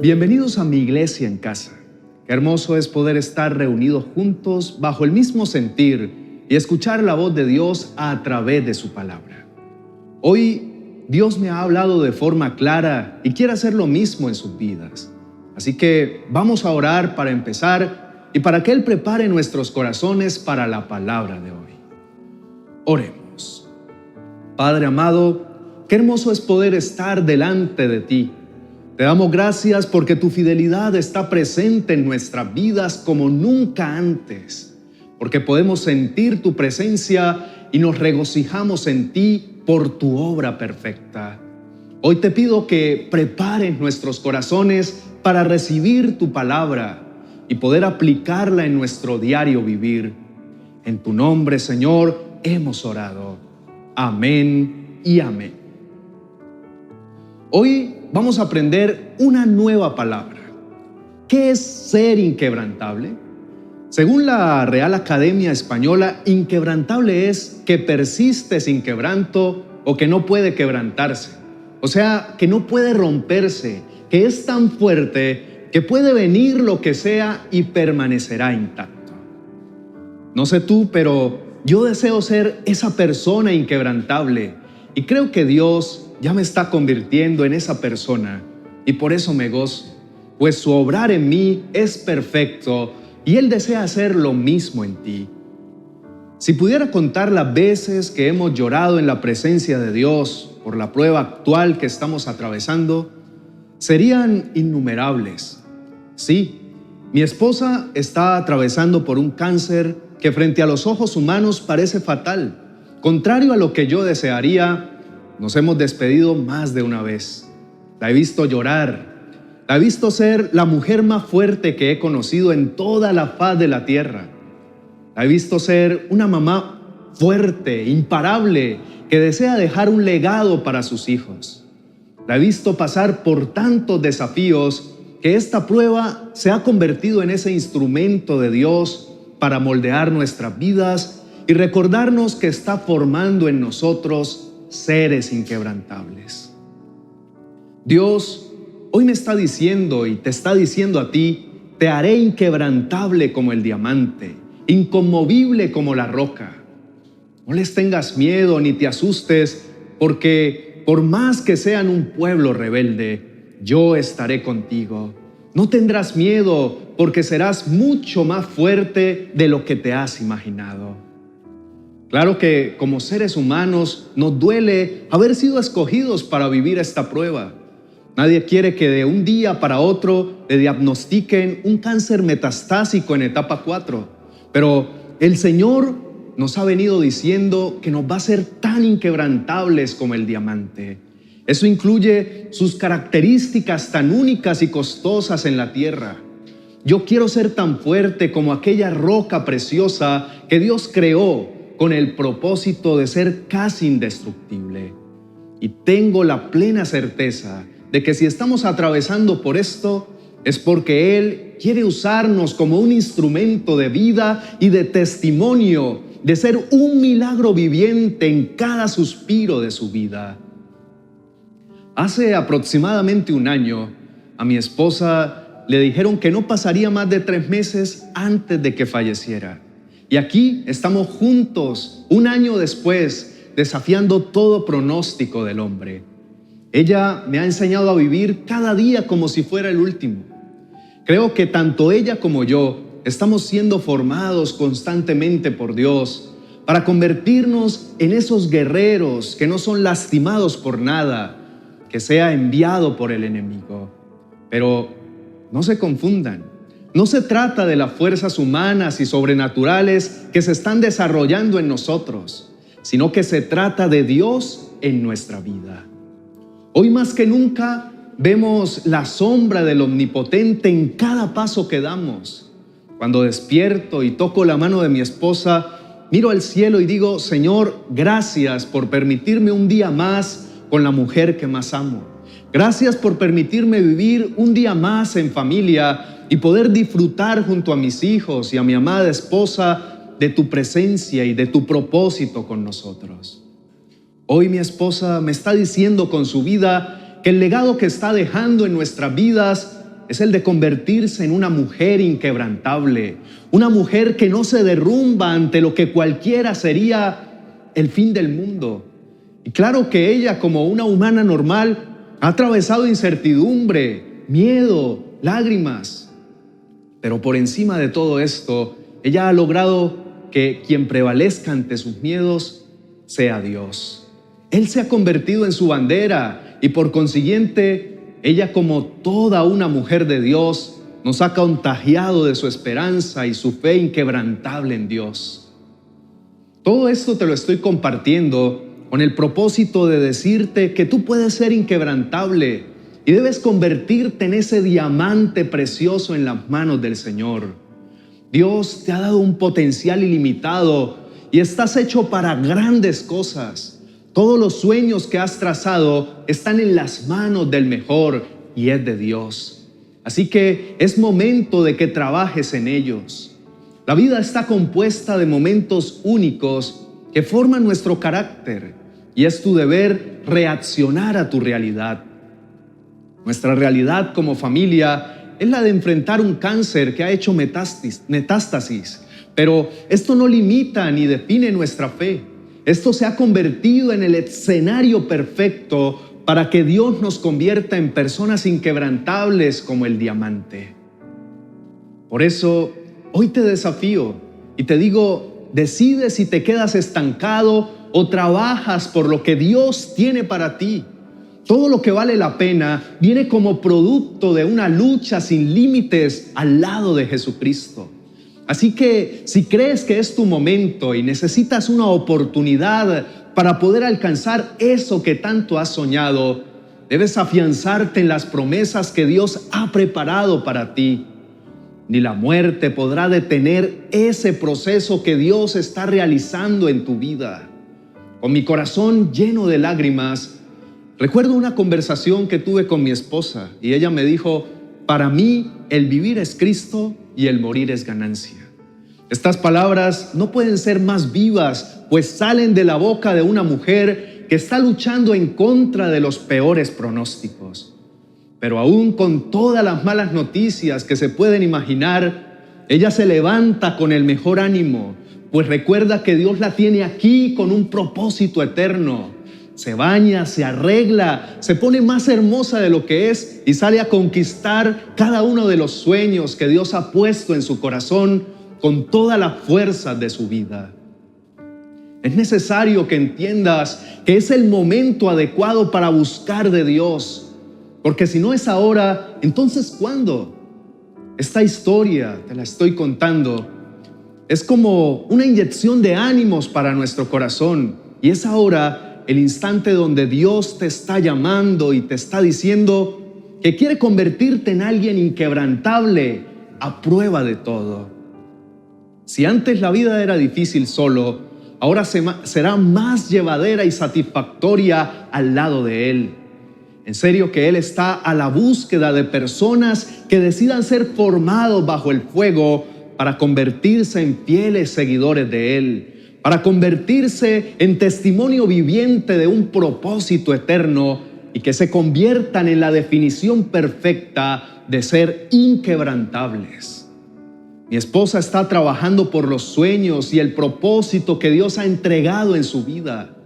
Bienvenidos a mi iglesia en casa. Qué hermoso es poder estar reunidos juntos bajo el mismo sentir y escuchar la voz de Dios a través de su palabra. Hoy Dios me ha hablado de forma clara y quiere hacer lo mismo en sus vidas. Así que vamos a orar para empezar y para que Él prepare nuestros corazones para la palabra de hoy. Oremos. Padre amado, qué hermoso es poder estar delante de ti. Te damos gracias porque tu fidelidad está presente en nuestras vidas como nunca antes, porque podemos sentir tu presencia y nos regocijamos en ti por tu obra perfecta. Hoy te pido que prepares nuestros corazones para recibir tu palabra y poder aplicarla en nuestro diario vivir. En tu nombre, Señor, hemos orado. Amén y amén. Hoy vamos a aprender una nueva palabra. ¿Qué es ser inquebrantable? Según la Real Academia Española, inquebrantable es que persiste sin quebranto o que no puede quebrantarse. O sea, que no puede romperse, que es tan fuerte que puede venir lo que sea y permanecerá intacto. No sé tú, pero yo deseo ser esa persona inquebrantable y creo que Dios ya me está convirtiendo en esa persona y por eso me gozo, pues su obrar en mí es perfecto y Él desea hacer lo mismo en ti. Si pudiera contar las veces que hemos llorado en la presencia de Dios por la prueba actual que estamos atravesando, serían innumerables. Sí, mi esposa está atravesando por un cáncer que frente a los ojos humanos parece fatal. Contrario a lo que yo desearía, nos hemos despedido más de una vez. La he visto llorar. La he visto ser la mujer más fuerte que he conocido en toda la faz de la tierra. La he visto ser una mamá fuerte, imparable, que desea dejar un legado para sus hijos. La he visto pasar por tantos desafíos que esta prueba se ha convertido en ese instrumento de Dios para moldear nuestras vidas y recordarnos que está formando en nosotros seres inquebrantables. Dios hoy me está diciendo y te está diciendo a ti: te haré inquebrantable como el diamante, inconmovible como la roca. No les tengas miedo ni te asustes, porque por más que sean un pueblo rebelde, yo estaré contigo. No tendrás miedo, porque serás mucho más fuerte de lo que te has imaginado. Claro que como seres humanos nos duele haber sido escogidos para vivir esta prueba. Nadie quiere que de un día para otro le diagnostiquen un cáncer metastásico en etapa 4. Pero el Señor nos ha venido diciendo que nos va a hacer tan inquebrantables como el diamante. Eso incluye sus características tan únicas y costosas en la tierra. Yo quiero ser tan fuerte como aquella roca preciosa que Dios creó con el propósito de ser casi indestructible. Y tengo la plena certeza de que si estamos atravesando por esto, es porque Él quiere usarnos como un instrumento de vida y de testimonio, de ser un milagro viviente en cada suspiro de su vida. Hace aproximadamente un año, a mi esposa le dijeron que no pasaría más de 3 meses antes de que falleciera. Y aquí estamos juntos, un año después, desafiando todo pronóstico del hombre. Ella me ha enseñado a vivir cada día como si fuera el último. Creo que tanto ella como yo estamos siendo formados constantemente por Dios para convertirnos en esos guerreros que no son lastimados por nada, que sea enviado por el enemigo. Pero no se confundan. No se trata de las fuerzas humanas y sobrenaturales que se están desarrollando en nosotros, sino que se trata de Dios en nuestra vida. Hoy más que nunca vemos la sombra del Omnipotente en cada paso que damos. Cuando despierto y toco la mano de mi esposa, miro al cielo y digo: Señor, gracias por permitirme un día más con la mujer que más amo. Gracias por permitirme vivir un día más en familia y poder disfrutar junto a mis hijos y a mi amada esposa de tu presencia y de tu propósito con nosotros. Hoy mi esposa me está diciendo con su vida que el legado que está dejando en nuestras vidas es el de convertirse en una mujer inquebrantable, una mujer que no se derrumba ante lo que cualquiera sería el fin del mundo. Y claro que ella, como una humana normal, ha atravesado incertidumbre, miedo, lágrimas. Pero por encima de todo esto, ella ha logrado que quien prevalezca ante sus miedos sea Dios. Él se ha convertido en su bandera y por consiguiente, ella, como toda una mujer de Dios, nos ha contagiado de su esperanza y su fe inquebrantable en Dios. Todo esto te lo estoy compartiendo con el propósito de decirte que tú puedes ser inquebrantable y debes convertirte en ese diamante precioso en las manos del Señor. Dios te ha dado un potencial ilimitado y estás hecho para grandes cosas. Todos los sueños que has trazado están en las manos del mejor y es de Dios. Así que es momento de que trabajes en ellos. La vida está compuesta de momentos únicos que forman nuestro carácter y es tu deber reaccionar a tu realidad. Nuestra realidad como familia es la de enfrentar un cáncer que ha hecho metástasis, pero esto no limita ni define nuestra fe. Esto se ha convertido en el escenario perfecto para que Dios nos convierta en personas inquebrantables como el diamante. Por eso, hoy te desafío y te digo, decide si te quedas estancado o trabajas por lo que Dios tiene para ti. Todo lo que vale la pena viene como producto de una lucha sin límites al lado de Jesucristo. Así que si crees que es tu momento y necesitas una oportunidad para poder alcanzar eso que tanto has soñado, debes afianzarte en las promesas que Dios ha preparado para ti. Ni la muerte podrá detener ese proceso que Dios está realizando en tu vida. Con mi corazón lleno de lágrimas, recuerdo una conversación que tuve con mi esposa y ella me dijo, para mí el vivir es Cristo y el morir es ganancia. Estas palabras no pueden ser más vivas, pues salen de la boca de una mujer que está luchando en contra de los peores pronósticos. Pero aún con todas las malas noticias que se pueden imaginar, ella se levanta con el mejor ánimo, pues recuerda que Dios la tiene aquí con un propósito eterno. Se baña, se arregla, se pone más hermosa de lo que es y sale a conquistar cada uno de los sueños que Dios ha puesto en su corazón con toda la fuerza de su vida. Es necesario que entiendas que es el momento adecuado para buscar de Dios, porque si no es ahora, entonces ¿cuándo? Esta historia, te la estoy contando, es como una inyección de ánimos para nuestro corazón y es ahora el instante donde Dios te está llamando y te está diciendo que quiere convertirte en alguien inquebrantable a prueba de todo. Si antes la vida era difícil solo, ahora será más llevadera y satisfactoria al lado de Él. En serio que Él está a la búsqueda de personas que decidan ser formados bajo el fuego para convertirse en fieles seguidores de Él, para convertirse en testimonio viviente de un propósito eterno y que se conviertan en la definición perfecta de ser inquebrantables. Mi esposa está trabajando por los sueños y el propósito que Dios ha entregado en su vida.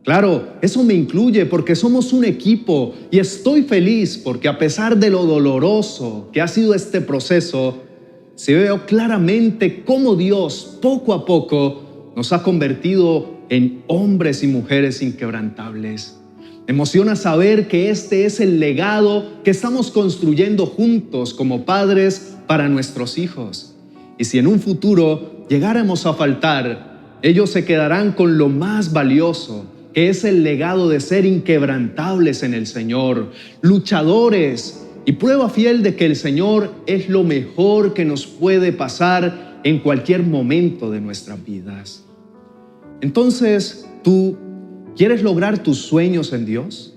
Claro, eso me incluye porque somos un equipo y estoy feliz porque a pesar de lo doloroso que ha sido este proceso, se veo claramente cómo Dios poco a poco nos ha convertido en hombres y mujeres inquebrantables. Me emociona saber que este es el legado que estamos construyendo juntos como padres para nuestros hijos. Y si en un futuro llegáramos a faltar, ellos se quedarán con lo más valioso, que es el legado de ser inquebrantables en el Señor, luchadores y prueba fiel de que el Señor es lo mejor que nos puede pasar en cualquier momento de nuestras vidas. Entonces, ¿tú quieres lograr tus sueños en Dios?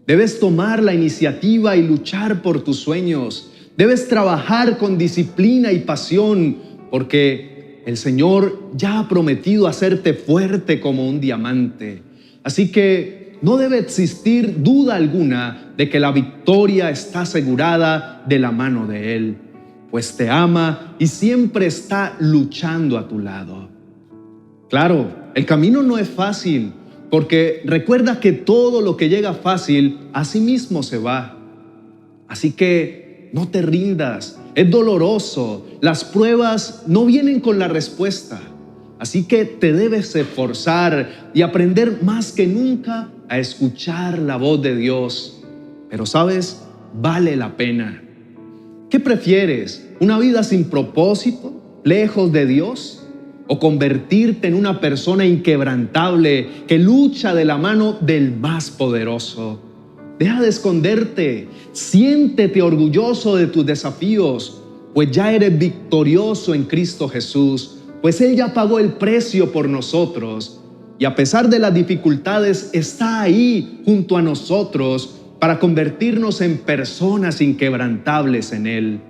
Debes tomar la iniciativa y luchar por tus sueños. Debes trabajar con disciplina y pasión porque el Señor ya ha prometido hacerte fuerte como un diamante. Así que no debe existir duda alguna de que la victoria está asegurada de la mano de Él, pues te ama y siempre está luchando a tu lado. Claro, el camino no es fácil, porque recuerda que todo lo que llega fácil, a sí mismo se va. Así que no te rindas, es doloroso, las pruebas no vienen con la respuesta. Así que te debes esforzar y aprender más que nunca a escuchar la voz de Dios. Pero ¿sabes? Vale la pena. ¿Qué prefieres? ¿Una vida sin propósito, lejos de Dios? ¿O convertirte en una persona inquebrantable que lucha de la mano del más poderoso? Deja de esconderte, siéntete orgulloso de tus desafíos, pues ya eres victorioso en Cristo Jesús, pues Él ya pagó el precio por nosotros y a pesar de las dificultades está ahí junto a nosotros para convertirnos en personas inquebrantables en Él.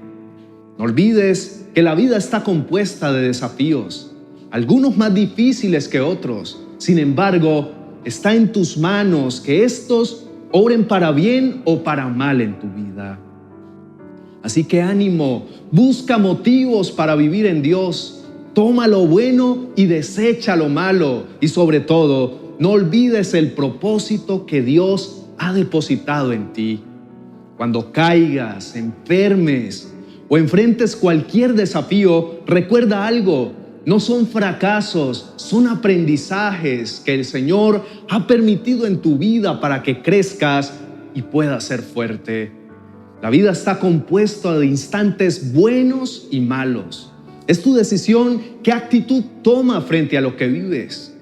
No olvides que la vida está compuesta de desafíos, algunos más difíciles que otros. Sin embargo, está en tus manos que estos obren para bien o para mal en tu vida. Así que ánimo, busca motivos para vivir en Dios, toma lo bueno y desecha lo malo y sobre todo, no olvides el propósito que Dios ha depositado en ti. Cuando caigas, enfermes o enfrentes cualquier desafío, recuerda algo: no son fracasos, son aprendizajes que el Señor ha permitido en tu vida para que crezcas y puedas ser fuerte. La vida está compuesta de instantes buenos y malos. Es tu decisión qué actitud toma frente a lo que vives.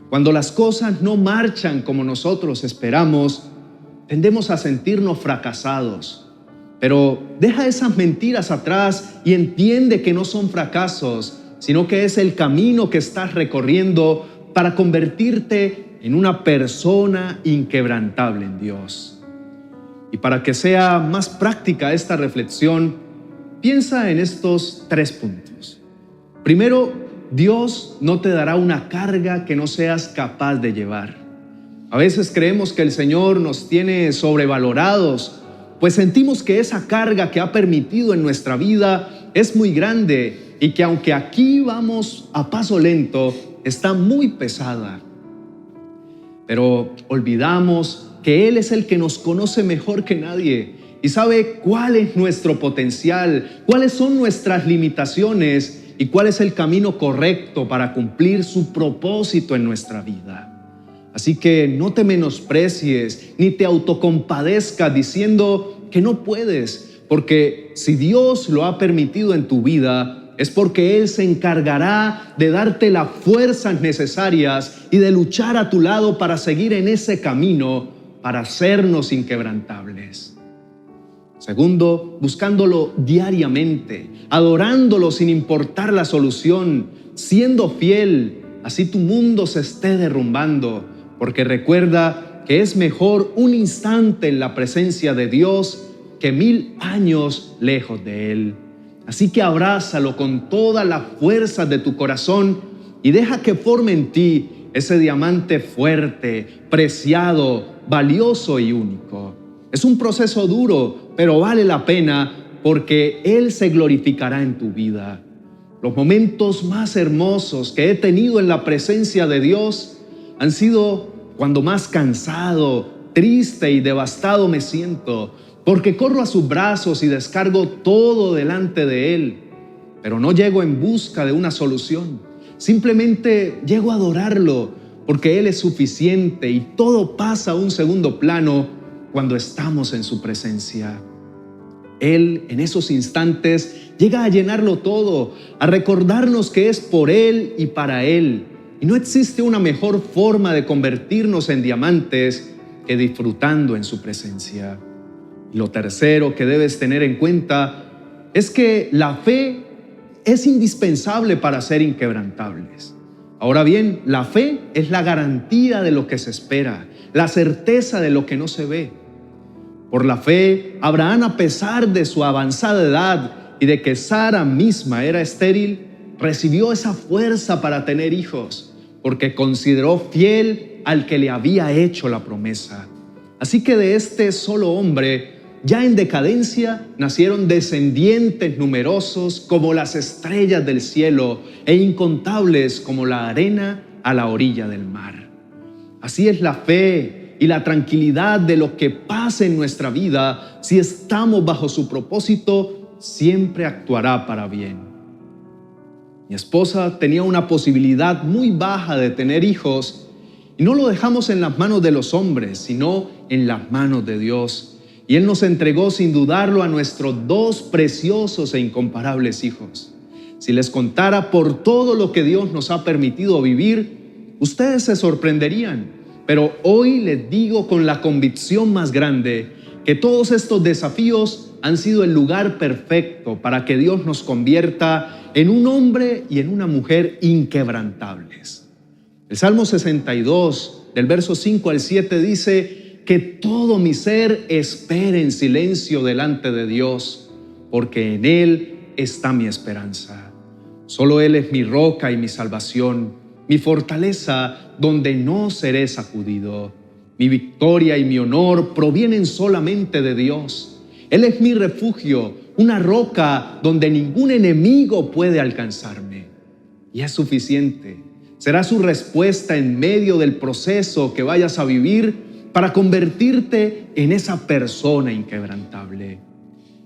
Cuando las cosas no marchan como nosotros esperamos, tendemos a sentirnos fracasados. Pero deja esas mentiras atrás y entiende que no son fracasos, sino que es el camino que estás recorriendo para convertirte en una persona inquebrantable en Dios. Y para que sea más práctica esta reflexión, piensa en estos 3 puntos. Primero, Dios no te dará una carga que no seas capaz de llevar. A veces creemos que el Señor nos tiene sobrevalorados, pues sentimos que esa carga que ha permitido en nuestra vida es muy grande y que aunque aquí vamos a paso lento, está muy pesada. Pero olvidamos que Él es el que nos conoce mejor que nadie y sabe cuál es nuestro potencial, cuáles son nuestras limitaciones y cuál es el camino correcto para cumplir su propósito en nuestra vida. Así que no te menosprecies ni te autocompadezcas diciendo que no puedes, porque si Dios lo ha permitido en tu vida, es porque Él se encargará de darte las fuerzas necesarias y de luchar a tu lado para seguir en ese camino, para hacernos inquebrantables. Segundo, buscándolo diariamente, adorándolo sin importar la solución, siendo fiel, así tu mundo se esté derrumbando, porque recuerda que es mejor un instante en la presencia de Dios que 1000 años lejos de Él. Así que abrázalo con todas las fuerzas de tu corazón y deja que forme en ti ese diamante fuerte, preciado, valioso y único. Es un proceso duro, pero vale la pena porque Él se glorificará en tu vida. Los momentos más hermosos que he tenido en la presencia de Dios han sido cuando más cansado, triste y devastado me siento, porque corro a sus brazos y descargo todo delante de Él, pero no llego en busca de una solución. Simplemente llego a adorarlo, porque Él es suficiente y todo pasa a un segundo plano cuando estamos en su presencia. Él, en esos instantes, llega a llenarlo todo, a recordarnos que es por Él y para Él. Y no existe una mejor forma de convertirnos en diamantes que disfrutando en su presencia. Y lo tercero que debes tener en cuenta es que la fe es indispensable para ser inquebrantables. Ahora bien, la fe es la garantía de lo que se espera, la certeza de lo que no se ve. Por la fe, Abraham, a pesar de su avanzada edad y de que Sara misma era estéril, recibió esa fuerza para tener hijos, porque consideró fiel al que le había hecho la promesa. Así que de este solo hombre, ya en decadencia, nacieron descendientes numerosos como las estrellas del cielo e incontables como la arena a la orilla del mar. Así es la fe y la tranquilidad de lo que pasa en nuestra vida. Si estamos bajo su propósito, siempre actuará para bien. Mi esposa tenía una posibilidad muy baja de tener hijos y no lo dejamos en las manos de los hombres, sino en las manos de Dios. Y Él nos entregó sin dudarlo a nuestros dos preciosos e incomparables hijos. Si les contara por todo lo que Dios nos ha permitido vivir, ustedes se sorprenderían. Pero hoy les digo con la convicción más grande que todos estos desafíos han sido el lugar perfecto para que Dios nos convierta en un hombre y en una mujer inquebrantables. El Salmo 62, del verso 5 al 7 dice que todo mi ser espere en silencio delante de Dios, porque en Él está mi esperanza. Solo Él es mi roca y mi salvación, mi fortaleza donde no seré sacudido. Mi victoria y mi honor provienen solamente de Dios. Él es mi refugio, una roca donde ningún enemigo puede alcanzarme. Y es suficiente. Será su respuesta en medio del proceso que vayas a vivir para convertirte en esa persona inquebrantable.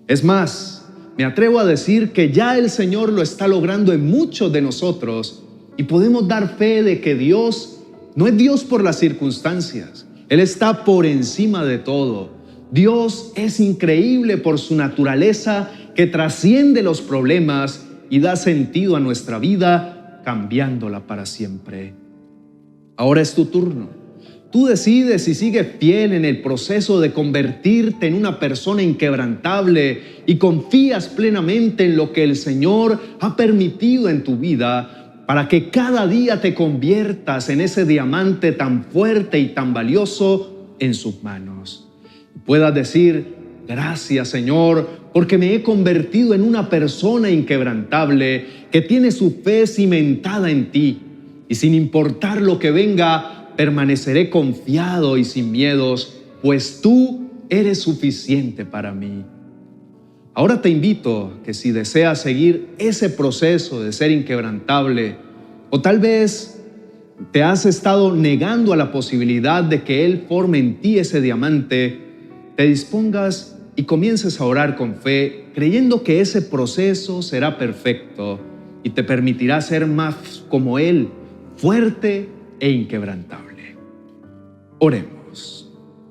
Es más, me atrevo a decir que ya el Señor lo está logrando en muchos de nosotros y podemos dar fe de que Dios no es Dios por las circunstancias. Él está por encima de todo. Dios es increíble por su naturaleza que trasciende los problemas y da sentido a nuestra vida, cambiándola para siempre. Ahora es tu turno. Tú decides si sigues fiel en el proceso de convertirte en una persona inquebrantable y confías plenamente en lo que el Señor ha permitido en tu vida para que cada día te conviertas en ese diamante tan fuerte y tan valioso en sus manos. Puedas decir: gracias, Señor, porque me he convertido en una persona inquebrantable que tiene su fe cimentada en ti. Y sin importar lo que venga, permaneceré confiado y sin miedos, pues tú eres suficiente para mí. Ahora te invito que si deseas seguir ese proceso de ser inquebrantable, o tal vez te has estado negando a la posibilidad de que Él forme en ti ese diamante, te dispongas y comiences a orar con fe, creyendo que ese proceso será perfecto y te permitirá ser más como Él, fuerte e inquebrantable. Oremos.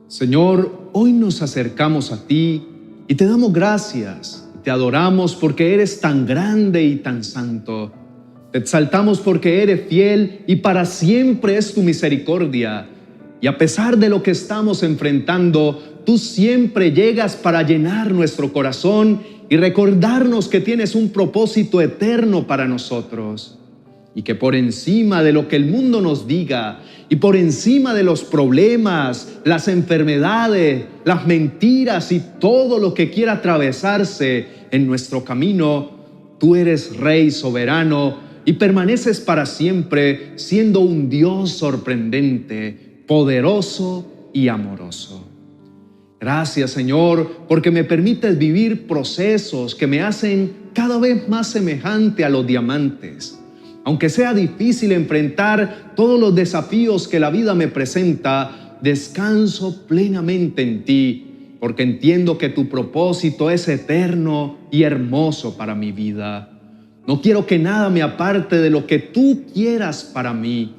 Señor, hoy nos acercamos a ti y te damos gracias, te adoramos porque eres tan grande y tan santo. Te exaltamos porque eres fiel y para siempre es tu misericordia. Y a pesar de lo que estamos enfrentando, tú siempre llegas para llenar nuestro corazón y recordarnos que tienes un propósito eterno para nosotros. Y que por encima de lo que el mundo nos diga y por encima de los problemas, las enfermedades, las mentiras y todo lo que quiera atravesarse en nuestro camino, tú eres Rey soberano y permaneces para siempre siendo un Dios sorprendente, poderoso y amoroso. Gracias, Señor, porque me permites vivir procesos que me hacen cada vez más semejante a los diamantes. Aunque sea difícil enfrentar todos los desafíos que la vida me presenta, descanso plenamente en ti, porque entiendo que tu propósito es eterno y hermoso para mi vida. No quiero que nada me aparte de lo que tú quieras para mí.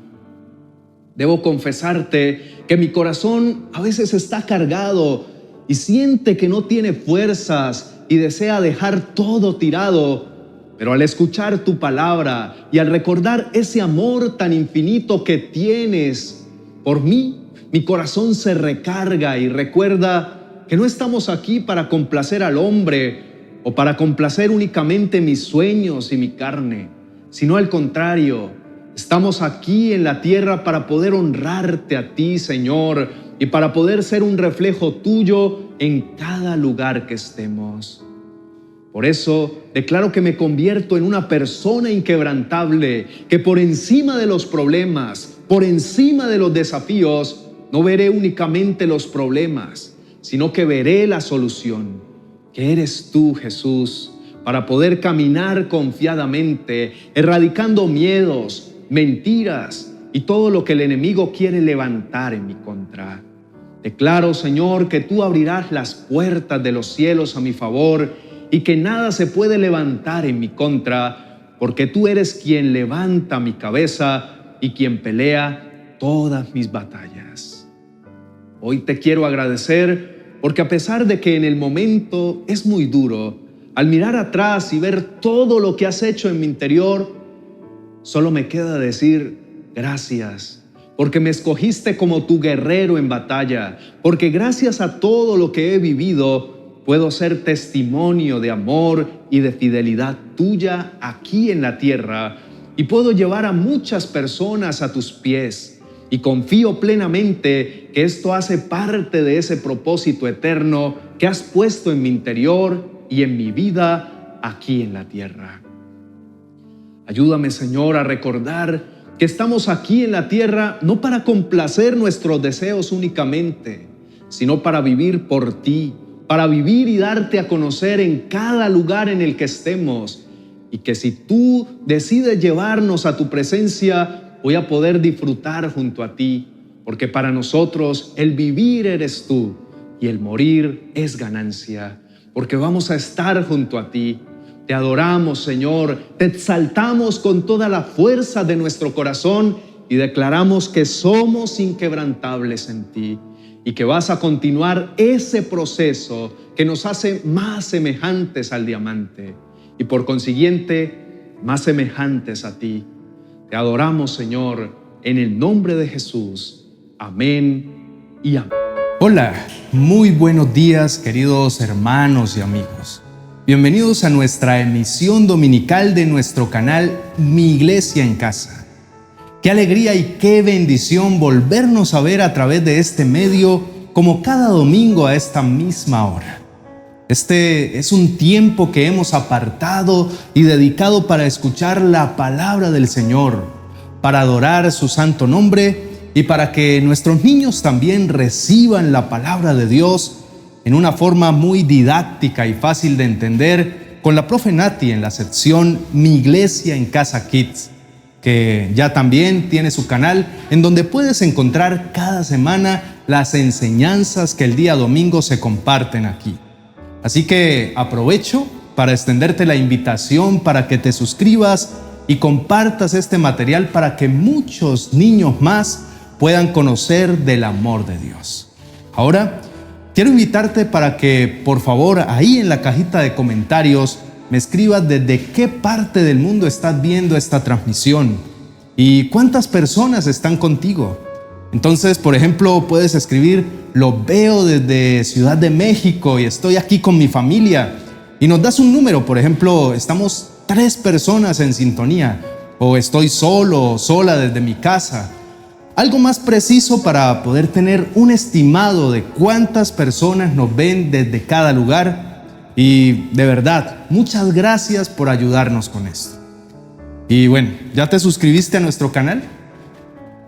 Debo confesarte que mi corazón a veces está cargado y siente que no tiene fuerzas y desea dejar todo tirado. Pero al escuchar tu palabra y al recordar ese amor tan infinito que tienes por mí, mi corazón se recarga y recuerda que no estamos aquí para complacer al hombre o para complacer únicamente mis sueños y mi carne, sino al contrario, estamos aquí en la tierra para poder honrarte a ti, Señor, y para poder ser un reflejo tuyo en cada lugar que estemos. Por eso declaro que me convierto en una persona inquebrantable, que por encima de los problemas, Por encima de los desafíos, no veré únicamente los problemas, sino que veré la solución, que eres tú, Jesús, para poder caminar confiadamente, erradicando miedos, mentiras y todo lo que el enemigo quiere levantar en mi contra. Declaro, Señor, que tú abrirás las puertas de los cielos a mi favor y que nada se puede levantar en mi contra, porque tú eres quien levanta mi cabeza y quien pelea todas mis batallas. Hoy te quiero agradecer porque a pesar de que en el momento es muy duro, al mirar atrás y ver todo lo que has hecho en mi interior, solo me queda decir gracias, porque me escogiste como tu guerrero en batalla, porque gracias a todo lo que he vivido, puedo ser testimonio de amor y de fidelidad tuya aquí en la tierra, y puedo llevar a muchas personas a tus pies, y confío plenamente que esto hace parte de ese propósito eterno que has puesto en mi interior y en mi vida aquí en la tierra. Ayúdame, Señor, a recordar que estamos aquí en la tierra no para complacer nuestros deseos únicamente, sino para vivir por ti, para vivir y darte a conocer en cada lugar en el que estemos, y que si tú decides llevarnos a tu presencia, voy a poder disfrutar junto a ti, porque para nosotros el vivir eres tú y el morir es ganancia, porque vamos a estar junto a ti. Te adoramos, Señor, te exaltamos con toda la fuerza de nuestro corazón y declaramos que somos inquebrantables en ti y que vas a continuar ese proceso que nos hace más semejantes al diamante y por consiguiente más semejantes a ti. Te adoramos, Señor, en el nombre de Jesús. Amén y amén. Hola, muy buenos días, queridos hermanos y amigos. Bienvenidos a nuestra emisión dominical de nuestro canal Mi Iglesia en Casa. Qué alegría y qué bendición volvernos a ver a través de este medio como cada domingo a esta misma hora. Este es un tiempo que hemos apartado y dedicado para escuchar la palabra del Señor, para adorar su santo nombre y para que nuestros niños también reciban la palabra de Dios en una forma muy didáctica y fácil de entender con la profe Nati en la sección Mi Iglesia en Casa Kids, que ya también tiene su canal en donde puedes encontrar cada semana las enseñanzas que el día domingo se comparten aquí. Así que aprovecho para extenderte la invitación para que te suscribas y compartas este material para que muchos niños más puedan conocer del amor de Dios. Ahora, quiero invitarte para que, por favor, ahí en la cajita de comentarios me escribas desde qué parte del mundo estás viendo esta transmisión y cuántas personas están contigo. Entonces, por ejemplo, puedes escribir: lo veo desde Ciudad de México y estoy aquí con mi familia. Y nos das un número, por ejemplo, estamos 3 personas en sintonía, o estoy solo o sola desde mi casa. Algo más preciso para poder tener un estimado de cuántas personas nos ven desde cada lugar. Y de verdad, muchas gracias por ayudarnos con esto. Y bueno, ¿ya te suscribiste a nuestro canal?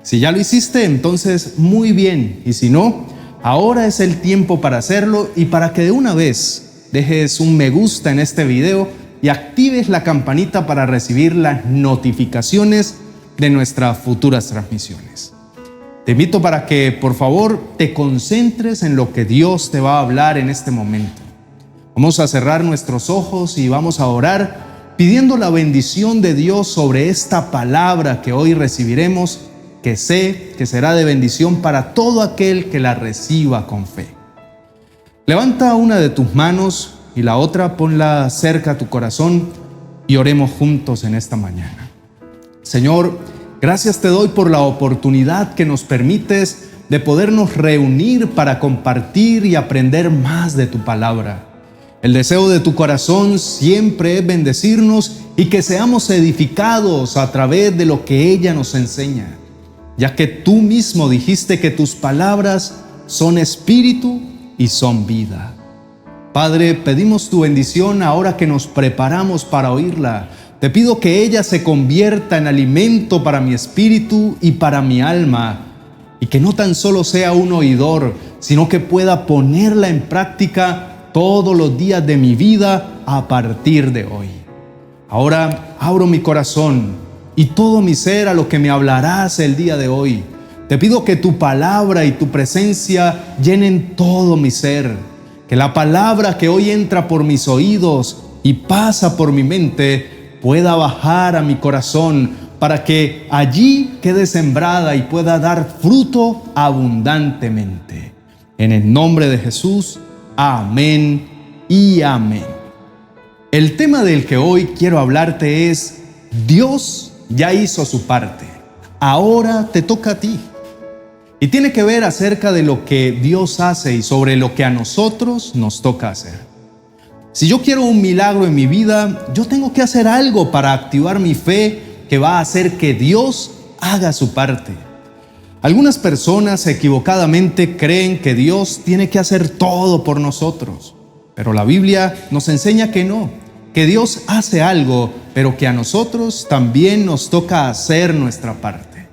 Si ya lo hiciste, entonces muy bien. Y si no, ahora es el tiempo para hacerlo y para que de una vez dejes un me gusta en este video y actives la campanita para recibir las notificaciones de nuestras futuras transmisiones. Te invito para que, por favor, te concentres en lo que Dios te va a hablar en este momento. Vamos a cerrar nuestros ojos y vamos a orar pidiendo la bendición de Dios sobre esta palabra que hoy recibiremos, que sé que será de bendición para todo aquel que la reciba con fe. Levanta una de tus manos y la otra ponla cerca a tu corazón y oremos juntos en esta mañana. Señor, gracias te doy por la oportunidad que nos permites de podernos reunir para compartir y aprender más de tu palabra. El deseo de tu corazón siempre es bendecirnos y que seamos edificados a través de lo que ella nos enseña, ya que tú mismo dijiste que tus palabras son espíritu y son vida. Padre, pedimos tu bendición ahora que nos preparamos para oírla, Te pido que ella se convierta en alimento para mi espíritu y para mi alma, y que no tan solo sea un oidor, sino que pueda ponerla en práctica todos los días de mi vida a partir de hoy. Ahora abro mi corazón y todo mi ser a lo que me hablarás el día de hoy. Te pido que tu palabra y tu presencia llenen todo mi ser, que la palabra que hoy entra por mis oídos y pasa por mi mente pueda bajar a mi corazón para que allí quede sembrada y pueda dar fruto abundantemente. En el nombre de Jesús, amén y amén. El tema del que hoy quiero hablarte es: Dios ya hizo su parte, ahora te toca a ti. Y tiene que ver acerca de lo que Dios hace y sobre lo que a nosotros nos toca hacer. Si yo quiero un milagro en mi vida, yo tengo que hacer algo para activar mi fe que va a hacer que Dios haga su parte. Algunas personas equivocadamente creen que Dios tiene que hacer todo por nosotros, pero la Biblia nos enseña que no, que Dios hace algo, pero que a nosotros también nos toca hacer nuestra parte.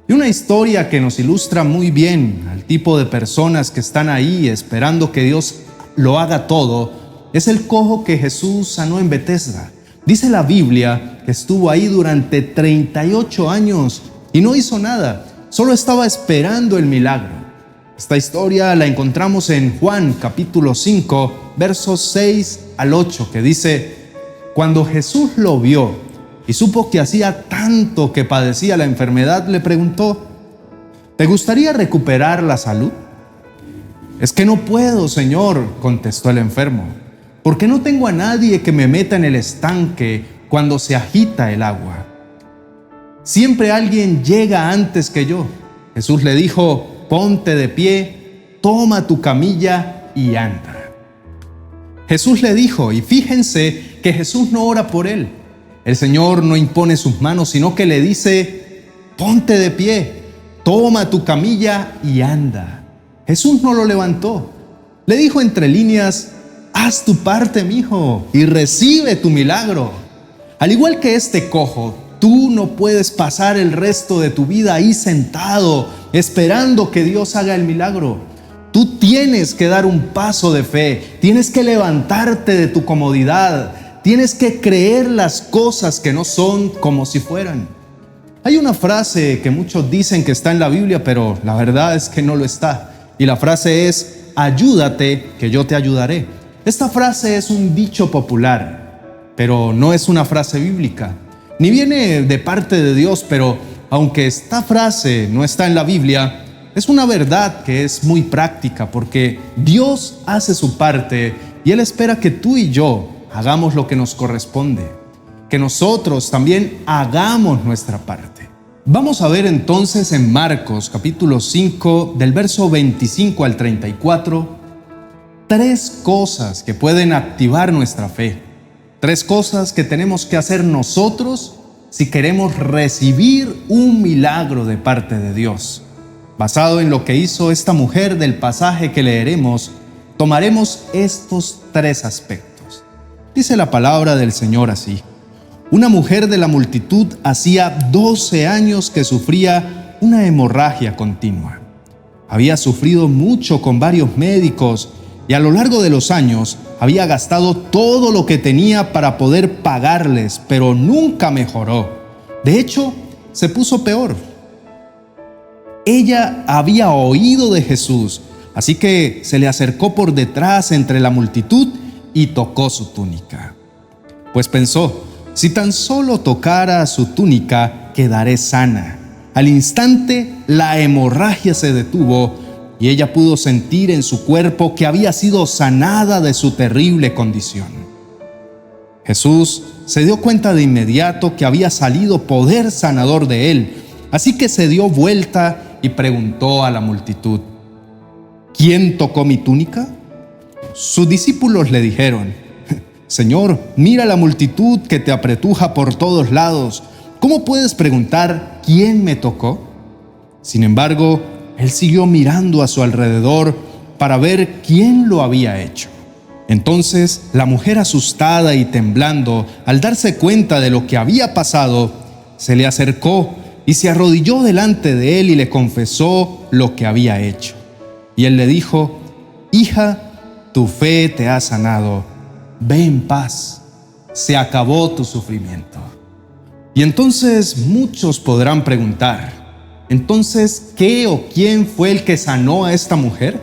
Y una historia que nos ilustra muy bien al tipo de personas que están ahí esperando que Dios lo haga todo es el cojo que Jesús sanó en Betesda. Dice la Biblia que estuvo ahí durante 38 años y no hizo nada, solo estaba esperando el milagro. Esta historia la encontramos en Juan capítulo 5, versos 6 al 8, que dice: Cuando Jesús lo vio y supo que hacía tanto que padecía la enfermedad, le preguntó: ¿te gustaría recuperar la salud? Es que no puedo, Señor, contestó el enfermo, porque no tengo a nadie que me meta en el estanque cuando se agita el agua. Siempre alguien llega antes que yo. Jesús le dijo: ponte de pie, toma tu camilla y anda. Jesús le dijo, y fíjense que Jesús no ora por él. El Señor no impone sus manos, sino que le dice: ponte de pie, toma tu camilla y anda. Jesús no lo levantó. Le dijo entre líneas: haz tu parte, mijo, y recibe tu milagro. Al igual que este cojo, tú no puedes pasar el resto de tu vida ahí sentado, esperando que Dios haga el milagro. Tú tienes que dar un paso de fe, tienes que levantarte de tu comodidad, tienes que creer las cosas que no son como si fueran. Hay una frase que muchos dicen que está en la Biblia, pero la verdad es que no lo está. Y la frase es: ayúdate, que yo te ayudaré. Esta frase es un dicho popular, pero no es una frase bíblica, ni viene de parte de Dios, pero aunque esta frase no está en la Biblia, es una verdad que es muy práctica, porque Dios hace su parte y Él espera que tú y yo hagamos lo que nos corresponde, que nosotros también hagamos nuestra parte. Vamos a ver entonces en Marcos capítulo 5, del verso 25 al 34, 3 cosas que pueden activar nuestra fe. 3 cosas que tenemos que hacer nosotros si queremos recibir un milagro de parte de Dios. Basado en lo que hizo esta mujer del pasaje que leeremos, tomaremos estos 3 aspectos. Dice la palabra del Señor así: una mujer de la multitud hacía 12 años que sufría una hemorragia continua. Había sufrido mucho con varios médicos y a lo largo de los años había gastado todo lo que tenía para poder pagarles, pero nunca mejoró. De hecho, se puso peor. Ella había oído de Jesús, así que se le acercó por detrás entre la multitud y tocó su túnica. Pues pensó: si tan solo tocara su túnica, quedaré sana. Al instante, la hemorragia se detuvo y ella pudo sentir en su cuerpo que había sido sanada de su terrible condición. Jesús se dio cuenta de inmediato que había salido poder sanador de él, así que se dio vuelta y preguntó a la multitud: ¿quién tocó mi túnica? Sus discípulos le dijeron: Señor, mira la multitud que te apretuja por todos lados. ¿Cómo puedes preguntar quién me tocó? Sin embargo, él siguió mirando a su alrededor para ver quién lo había hecho. Entonces la mujer, asustada y temblando, al darse cuenta de lo que había pasado, se le acercó y se arrodilló delante de él y le confesó lo que había hecho. Y él le dijo: hija, tu fe te ha sanado, ve en paz, se acabó tu sufrimiento. Y entonces muchos podrán preguntar: entonces, ¿qué o quién fue el que sanó a esta mujer?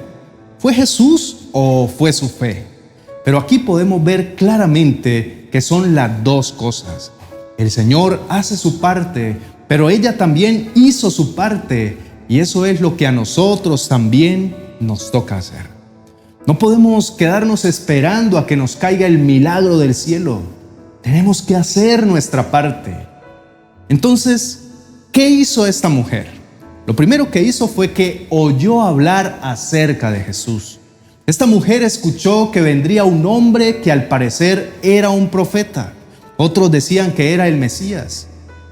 ¿Fue Jesús o fue su fe? Pero aquí podemos ver claramente que son las dos cosas. El Señor hace su parte, pero ella también hizo su parte, y eso es lo que a nosotros también nos toca hacer. No podemos quedarnos esperando a que nos caiga el milagro del cielo. Tenemos que hacer nuestra parte. Entonces, ¿qué hizo esta mujer? Lo primero que hizo fue que oyó hablar acerca de Jesús. Esta mujer escuchó que vendría un hombre que al parecer era un profeta. Otros decían que era el Mesías.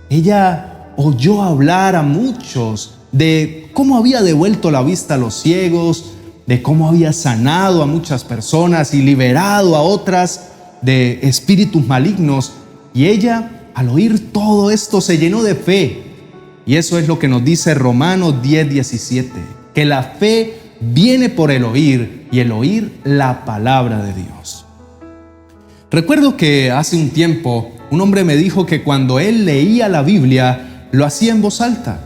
Ella oyó hablar a muchos de cómo había devuelto la vista a los ciegos, de cómo había sanado a muchas personas y liberado a otras de espíritus malignos. Y ella, al oír todo esto, se llenó de fe. Y eso es lo que nos dice Romanos 10:17, que la fe viene por el oír, y el oír la palabra de Dios. Recuerdo que hace un tiempo un hombre me dijo que cuando él leía la Biblia lo hacía en voz alta.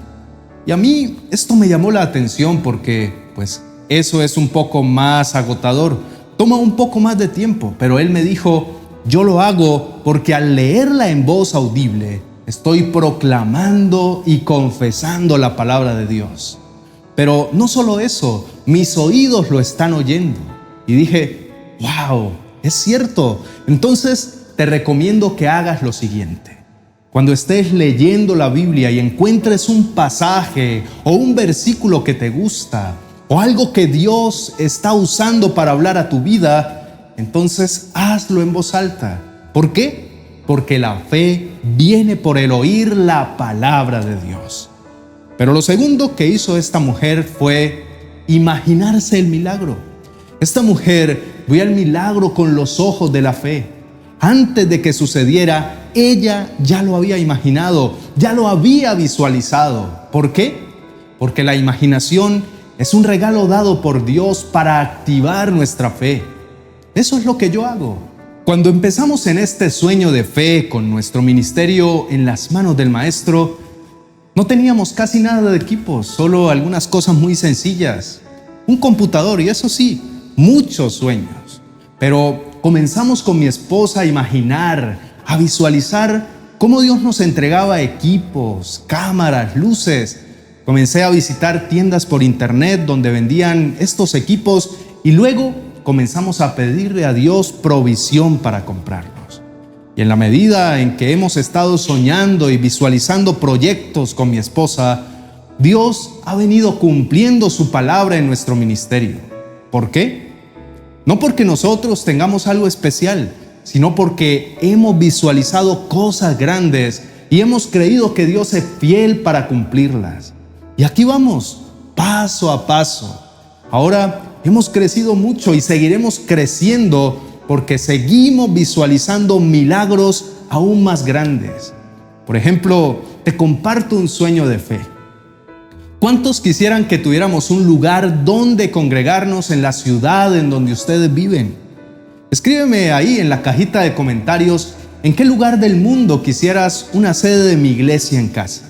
Y a mí esto me llamó la atención porque pues eso es un poco más agotador, toma un poco más de tiempo, pero él me dijo: yo lo hago porque al leerla en voz audible estoy proclamando y confesando la palabra de Dios. Pero no solo eso, mis oídos lo están oyendo. Y dije: wow, es cierto. Entonces te recomiendo que hagas lo siguiente. Cuando estés leyendo la Biblia y encuentres un pasaje o un versículo que te gusta, o algo que Dios está usando para hablar a tu vida, entonces hazlo en voz alta. ¿Por qué? Porque la fe viene por el oír la palabra de Dios. Pero lo segundo que hizo esta mujer fue imaginarse el milagro. Esta mujer vio el milagro con los ojos de la fe. Antes de que sucediera, ella ya lo había imaginado, ya lo había visualizado. ¿Por qué? Porque la imaginación es un regalo dado por Dios para activar nuestra fe. Eso es lo que yo hago. Cuando empezamos en este sueño de fe con nuestro ministerio en las manos del Maestro, no teníamos casi nada de equipos, solo algunas cosas muy sencillas. Un computador y eso sí, muchos sueños. Pero comenzamos con mi esposa a imaginar, a visualizar cómo Dios nos entregaba equipos, cámaras, luces. Comencé a visitar tiendas por internet donde vendían estos equipos y luego comenzamos a pedirle a Dios provisión para comprarlos. Y en la medida en que hemos estado soñando y visualizando proyectos con mi esposa, Dios ha venido cumpliendo su palabra en nuestro ministerio. ¿Por qué? No porque nosotros tengamos algo especial, sino porque hemos visualizado cosas grandes y hemos creído que Dios es fiel para cumplirlas. Y aquí vamos, paso a paso. Ahora hemos crecido mucho y seguiremos creciendo porque seguimos visualizando milagros aún más grandes. Por ejemplo, te comparto un sueño de fe. ¿Cuántos quisieran que tuviéramos un lugar donde congregarnos en la ciudad en donde ustedes viven? Escríbeme ahí en la cajita de comentarios en qué lugar del mundo quisieras una sede de mi iglesia en casa.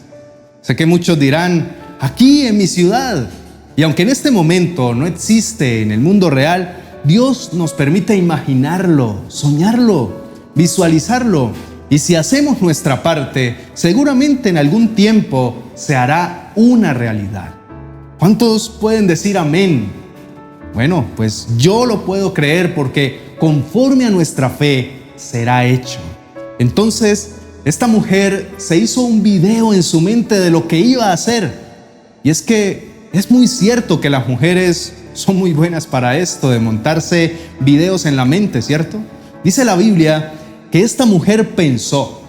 Sé que muchos dirán: aquí en mi ciudad. Y aunque en este momento no existe en el mundo real, Dios nos permite imaginarlo, soñarlo, visualizarlo. Y si hacemos nuestra parte, seguramente en algún tiempo se hará una realidad. ¿Cuántos pueden decir amén? Bueno, pues yo lo puedo creer porque conforme a nuestra fe será hecho. Entonces, esta mujer se hizo un video en su mente de lo que iba a hacer. Y es que es muy cierto que las mujeres son muy buenas para esto de montarse videos en la mente, ¿cierto? Dice la Biblia que esta mujer pensó: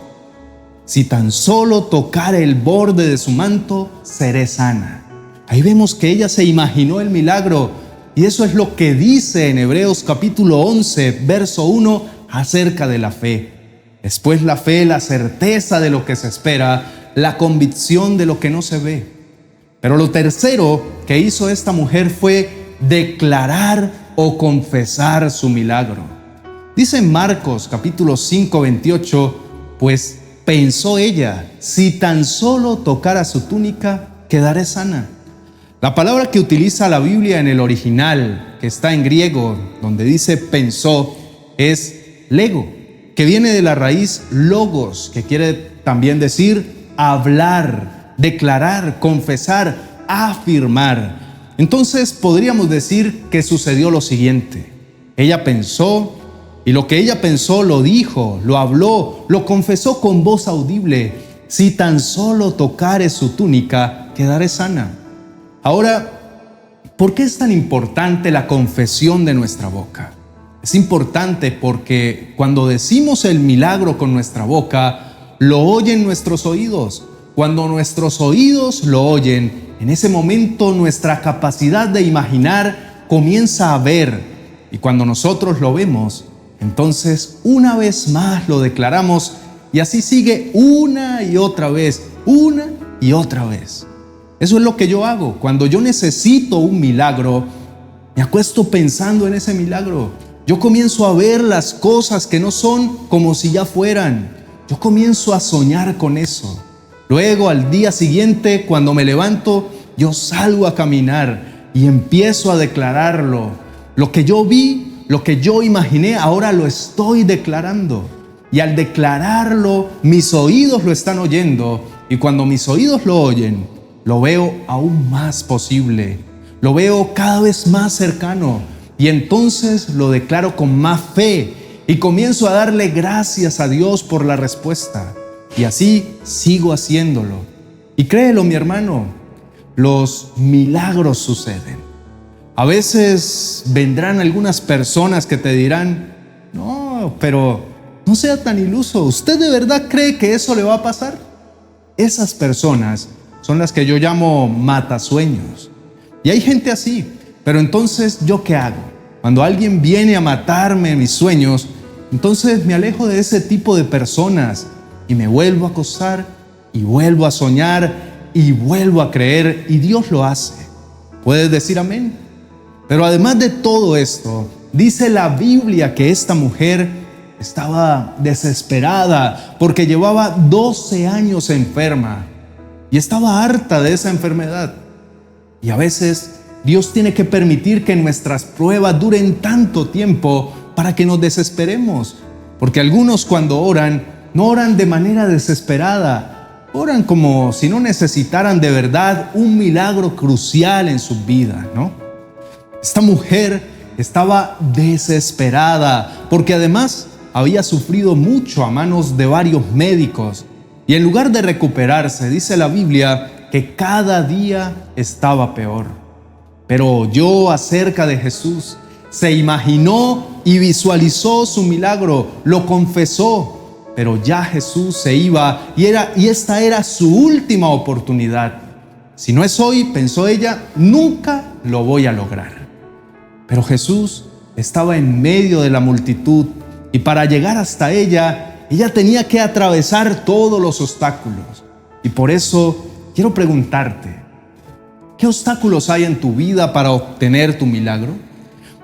si tan solo tocara el borde de su manto, seré sana. Ahí vemos que ella se imaginó el milagro. Y eso es lo que dice en Hebreos capítulo 11, verso 1, acerca de la fe. Después la fe, la certeza de lo que se espera, la convicción de lo que no se ve. Pero lo tercero que hizo esta mujer fue declarar o confesar su milagro. Dice en Marcos capítulo 5, 28, pues pensó ella, si tan solo tocara su túnica, quedaré sana. La palabra que utiliza la Biblia en el original, que está en griego, donde dice pensó, es lego, que viene de la raíz logos, que quiere también decir hablar, declarar, confesar, afirmar. Entonces podríamos decir que sucedió lo siguiente. Ella pensó, y lo que ella pensó lo dijo, lo habló, lo confesó con voz audible. Si tan solo tocare su túnica, quedaré sana. Ahora, ¿por qué es tan importante la confesión de nuestra boca? Es importante porque cuando decimos el milagro con nuestra boca, lo oyen nuestros oídos. Cuando nuestros oídos lo oyen, en ese momento nuestra capacidad de imaginar comienza a ver. Y cuando nosotros lo vemos, entonces una vez más lo declaramos y así sigue una y otra vez, una y otra vez. Eso es lo que yo hago. Cuando yo necesito un milagro, me acuesto pensando en ese milagro. Yo comienzo a ver las cosas que no son como si ya fueran. Yo comienzo a soñar con eso. Luego, al día siguiente, cuando me levanto, yo salgo a caminar y empiezo a declararlo. Lo que yo vi, lo que yo imaginé, ahora lo estoy declarando. Y al declararlo, mis oídos lo están oyendo. Y cuando mis oídos lo oyen, lo veo aún más posible. Lo veo cada vez más cercano. Y entonces lo declaro con más fe. Y comienzo a darle gracias a Dios por la respuesta. Y así sigo haciéndolo. Y créelo, mi hermano, los milagros suceden. A veces vendrán algunas personas que te dirán, no, pero no sea tan iluso. ¿Usted de verdad cree que eso le va a pasar? Esas personas son las que yo llamo matasueños. Y hay gente así. Pero entonces, ¿yo qué hago? Cuando alguien viene a matarme mis sueños, entonces me alejo de ese tipo de personas y me vuelvo a acostar y vuelvo a soñar y vuelvo a creer y Dios lo hace. ¿Puedes decir amén? Pero además de todo esto, dice la Biblia que esta mujer estaba desesperada porque llevaba 12 años enferma y estaba harta de esa enfermedad. Y a veces Dios tiene que permitir que nuestras pruebas duren tanto tiempo para que nos desesperemos. Porque algunos cuando oran, no oran de manera desesperada, oran como si no necesitaran de verdad un milagro crucial en su vida, ¿no? Esta mujer estaba desesperada porque además había sufrido mucho a manos de varios médicos y en lugar de recuperarse, dice la Biblia que cada día estaba peor. Pero oyó acerca de Jesús, se imaginó y visualizó su milagro, lo confesó, pero ya Jesús se iba y esta era su última oportunidad. Si no es hoy, pensó ella, nunca lo voy a lograr. Pero Jesús estaba en medio de la multitud y para llegar hasta ella tenía que atravesar todos los obstáculos. Y por eso quiero preguntarte, ¿qué obstáculos hay en tu vida para obtener tu milagro?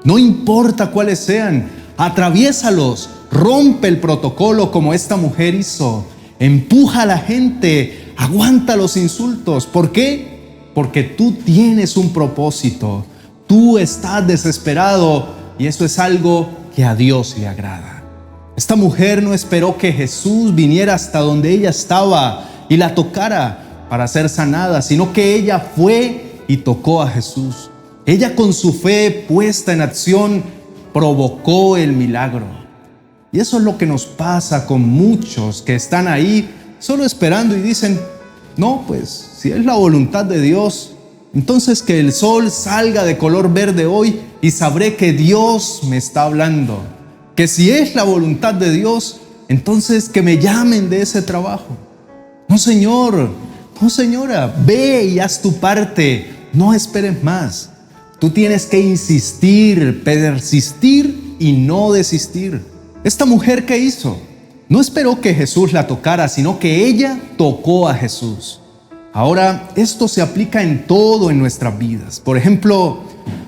No importa cuáles sean, atraviésalos, rompe el protocolo como esta mujer hizo, empuja a la gente, aguanta los insultos. ¿Por qué? Porque tú tienes un propósito, tú estás desesperado y eso es algo que a Dios le agrada. Esta mujer no esperó que Jesús viniera hasta donde ella estaba y la tocara para ser sanada, sino que ella fue y tocó a Jesús. Ella con su fe puesta en acción provocó el milagro. Y eso es lo que nos pasa con muchos que están ahí solo esperando y dicen, no, pues si es la voluntad de Dios, entonces que el sol salga de color verde hoy y sabré que Dios me está hablando. Que si es la voluntad de Dios, entonces que me llamen de ese trabajo. No, señor, no, señora, ve y haz tu parte, no esperes más. Tú tienes que insistir, persistir y no desistir. Esta mujer, ¿qué hizo? No esperó que Jesús la tocara, sino que ella tocó a Jesús. Ahora, esto se aplica en todo en nuestras vidas. Por ejemplo,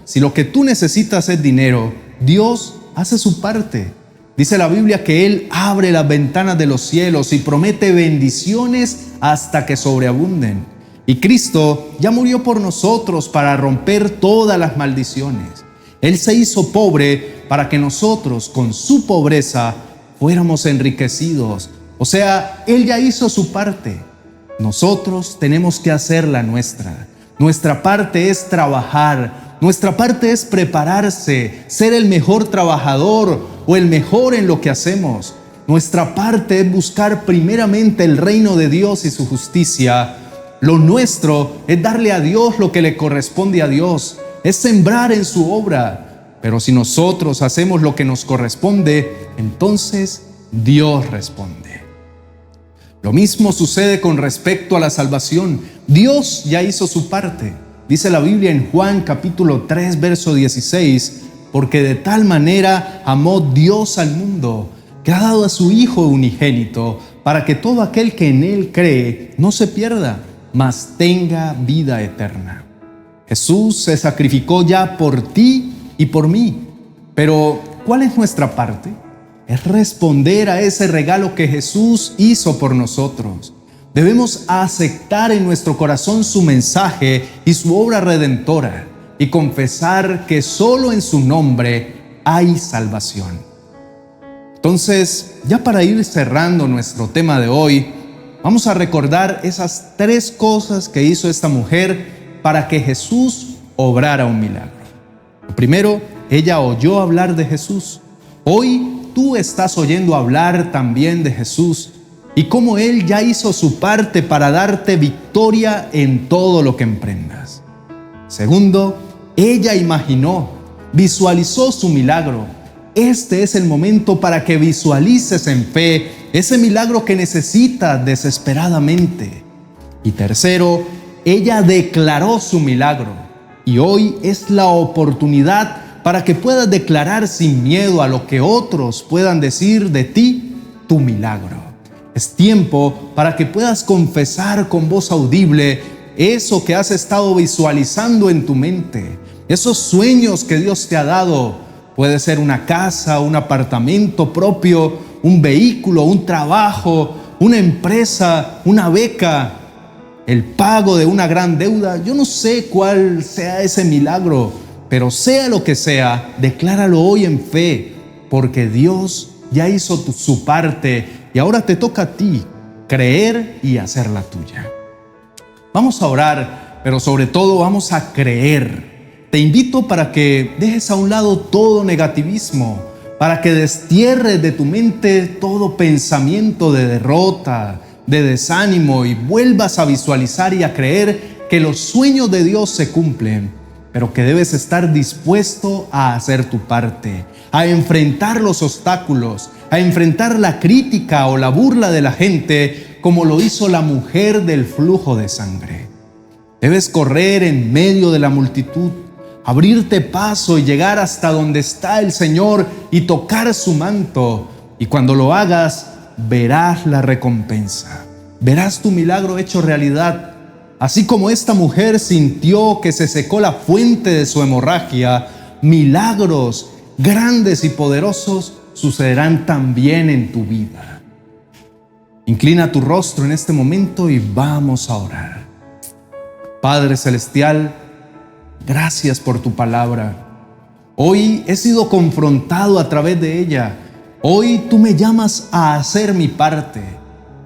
si lo que tú necesitas es dinero, Dios hace su parte. Dice la Biblia que Él abre las ventanas de los cielos y promete bendiciones hasta que sobreabunden. Y Cristo ya murió por nosotros para romper todas las maldiciones. Él se hizo pobre para que nosotros, con su pobreza, fuéramos enriquecidos. O sea, Él ya hizo su parte. Nosotros tenemos que hacer la nuestra. Nuestra parte es trabajar. Nuestra parte es prepararse, ser el mejor trabajador o el mejor en lo que hacemos. Nuestra parte es buscar primeramente el reino de Dios y su justicia. Lo nuestro es darle a Dios lo que le corresponde a Dios, es sembrar en su obra. Pero si nosotros hacemos lo que nos corresponde, entonces Dios responde. Lo mismo sucede con respecto a la salvación. Dios ya hizo su parte. Dice la Biblia en Juan capítulo 3, verso 16, porque de tal manera amó Dios al mundo, que ha dado a su Hijo unigénito, para que todo aquel que en Él cree no se pierda, mas tenga vida eterna. Jesús se sacrificó ya por ti y por mí. Pero, ¿cuál es nuestra parte? Es responder a ese regalo que Jesús hizo por nosotros. Debemos aceptar en nuestro corazón su mensaje y su obra redentora y confesar que solo en su nombre hay salvación. Entonces, ya para ir cerrando nuestro tema de hoy, vamos a recordar esas 3 cosas que hizo esta mujer para que Jesús obrara un milagro. Lo primero, ella oyó hablar de Jesús. Hoy tú estás oyendo hablar también de Jesús y cómo Él ya hizo su parte para darte victoria en todo lo que emprendas. Segundo, ella imaginó, visualizó su milagro. Este es el momento para que visualices en fe ese milagro que necesitas desesperadamente. Y tercero, ella declaró su milagro. Y hoy es la oportunidad para que puedas declarar sin miedo a lo que otros puedan decir de ti, tu milagro. Es tiempo para que puedas confesar con voz audible eso que has estado visualizando en tu mente, esos sueños que Dios te ha dado. Puede ser una casa, un apartamento propio, un vehículo, un trabajo, una empresa, una beca, el pago de una gran deuda. Yo no sé cuál sea ese milagro, pero sea lo que sea, decláralo hoy en fe, porque Dios ya hizo su parte y ahora te toca a ti creer y hacer la tuya. Vamos a orar, pero sobre todo vamos a creer. Te invito para que dejes a un lado todo negativismo, para que destierres de tu mente todo pensamiento de derrota, de desánimo y vuelvas a visualizar y a creer que los sueños de Dios se cumplen, pero que debes estar dispuesto a hacer tu parte, a enfrentar los obstáculos, a enfrentar la crítica o la burla de la gente, como lo hizo la mujer del flujo de sangre. Debes correr en medio de la multitud, abrirte paso y llegar hasta donde está el Señor y tocar su manto. Y cuando lo hagas, verás la recompensa. Verás tu milagro hecho realidad. Así como esta mujer sintió que se secó la fuente de su hemorragia, milagros grandes y poderosos sucederán también en tu vida. Inclina tu rostro en este momento y vamos a orar. Padre Celestial, gracias por tu palabra. Hoy he sido confrontado a través de ella. Hoy tú me llamas a hacer mi parte.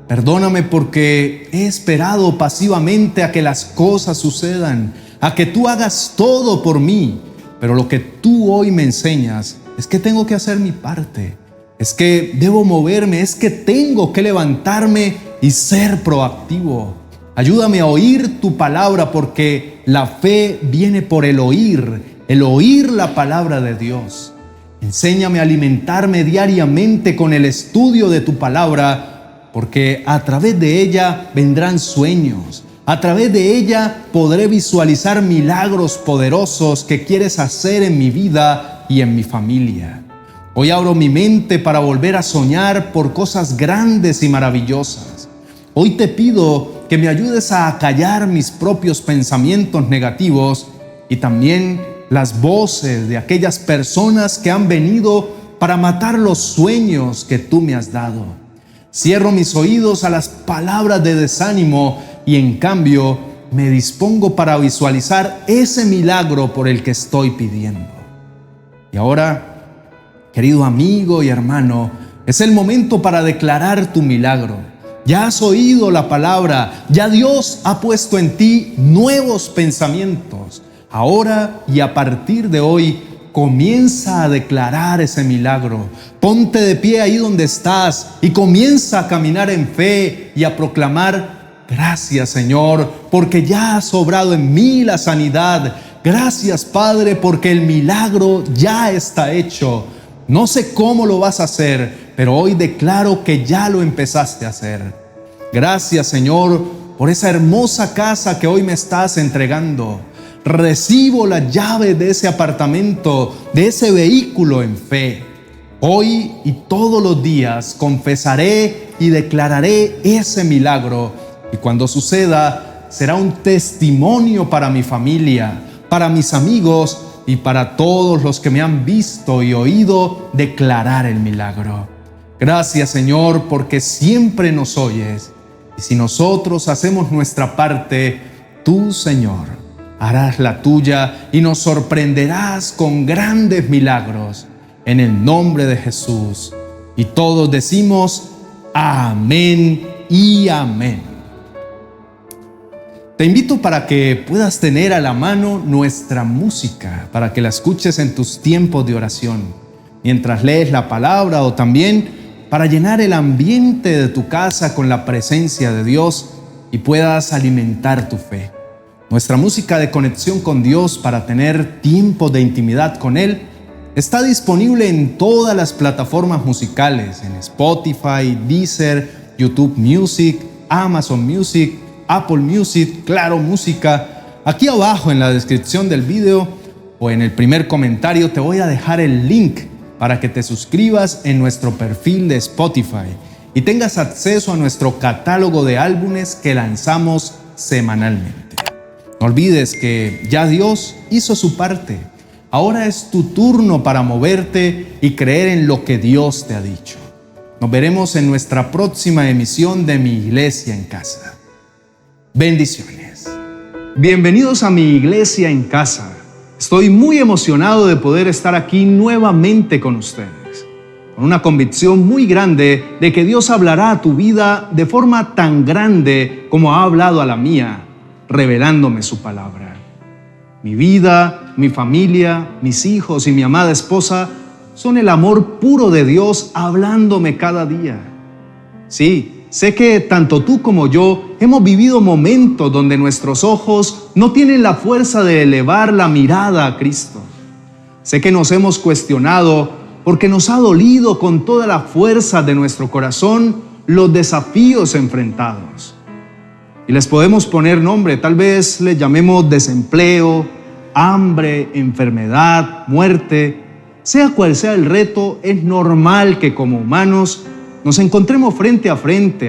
Perdóname porque he esperado pasivamente a que las cosas sucedan, a que tú hagas todo por mí. Pero lo que tú hoy me enseñas es que tengo que hacer mi parte. Es que debo moverme, es que tengo que levantarme y ser proactivo. Ayúdame a oír tu palabra, porque la fe viene por el oír la palabra de Dios. Enséñame a alimentarme diariamente con el estudio de tu palabra, porque a través de ella vendrán sueños, A través de ella podré visualizar milagros poderosos que quieres hacer en mi vida y en mi familia. Hoy abro mi mente para volver a soñar por cosas grandes y maravillosas. Hoy te pido que me ayudes a acallar mis propios pensamientos negativos y también las voces de aquellas personas que han venido para matar los sueños que tú me has dado. Cierro mis oídos a las palabras de desánimo y en cambio me dispongo para visualizar ese milagro por el que estoy pidiendo. Y ahora, querido amigo y hermano, es el momento para declarar tu milagro. Ya has oído la palabra, ya Dios ha puesto en ti nuevos pensamientos. Ahora y a partir de hoy, comienza a declarar ese milagro. Ponte de pie ahí donde estás y comienza a caminar en fe y a proclamar: gracias, Señor, porque ya has obrado en mí la sanidad. Gracias, Padre, porque el milagro ya está hecho. No sé cómo lo vas a hacer, pero hoy declaro que ya lo empezaste a hacer. Gracias, Señor, por esa hermosa casa que hoy me estás entregando. Recibo la llave de ese apartamento, de ese vehículo en fe. Hoy y todos los días confesaré y declararé ese milagro. Y cuando suceda, será un testimonio para mi familia, para mis amigos y para todos los que me han visto y oído declarar el milagro. Gracias, Señor, porque siempre nos oyes. Y si nosotros hacemos nuestra parte, tú, Señor, harás la tuya y nos sorprenderás con grandes milagros. En el nombre de Jesús. Y todos decimos amén y amén. Te invito para que puedas tener a la mano nuestra música, para que la escuches en tus tiempos de oración, mientras lees la palabra o también para llenar el ambiente de tu casa con la presencia de Dios y puedas alimentar tu fe. Nuestra música de conexión con Dios para tener tiempo de intimidad con Él está disponible en todas las plataformas musicales, en Spotify, Deezer, YouTube Music, Amazon Music, Apple Music, Claro Música. Aquí abajo en la descripción del video o en el primer comentario te voy a dejar el link para que te suscribas en nuestro perfil de Spotify y tengas acceso a nuestro catálogo de álbumes que lanzamos semanalmente. No olvides que ya Dios hizo su parte. Ahora es tu turno para moverte y creer en lo que Dios te ha dicho. Nos veremos en nuestra próxima emisión de Mi Iglesia en Casa. Bendiciones. Bienvenidos a Mi Iglesia en Casa. Estoy muy emocionado de poder estar aquí nuevamente con ustedes, con una convicción muy grande de que Dios hablará a tu vida de forma tan grande como ha hablado a la mía, revelándome su palabra. Mi vida, mi familia, mis hijos y mi amada esposa son el amor puro de Dios hablándome cada día. Sí, sé que tanto tú como yo hemos vivido momentos donde nuestros ojos no tienen la fuerza de elevar la mirada a Cristo. Sé que nos hemos cuestionado porque nos ha dolido con toda la fuerza de nuestro corazón los desafíos enfrentados. Y les podemos poner nombre, tal vez les llamemos desempleo, hambre, enfermedad, muerte. Sea cual sea el reto, es normal que como humanos nos encontremos frente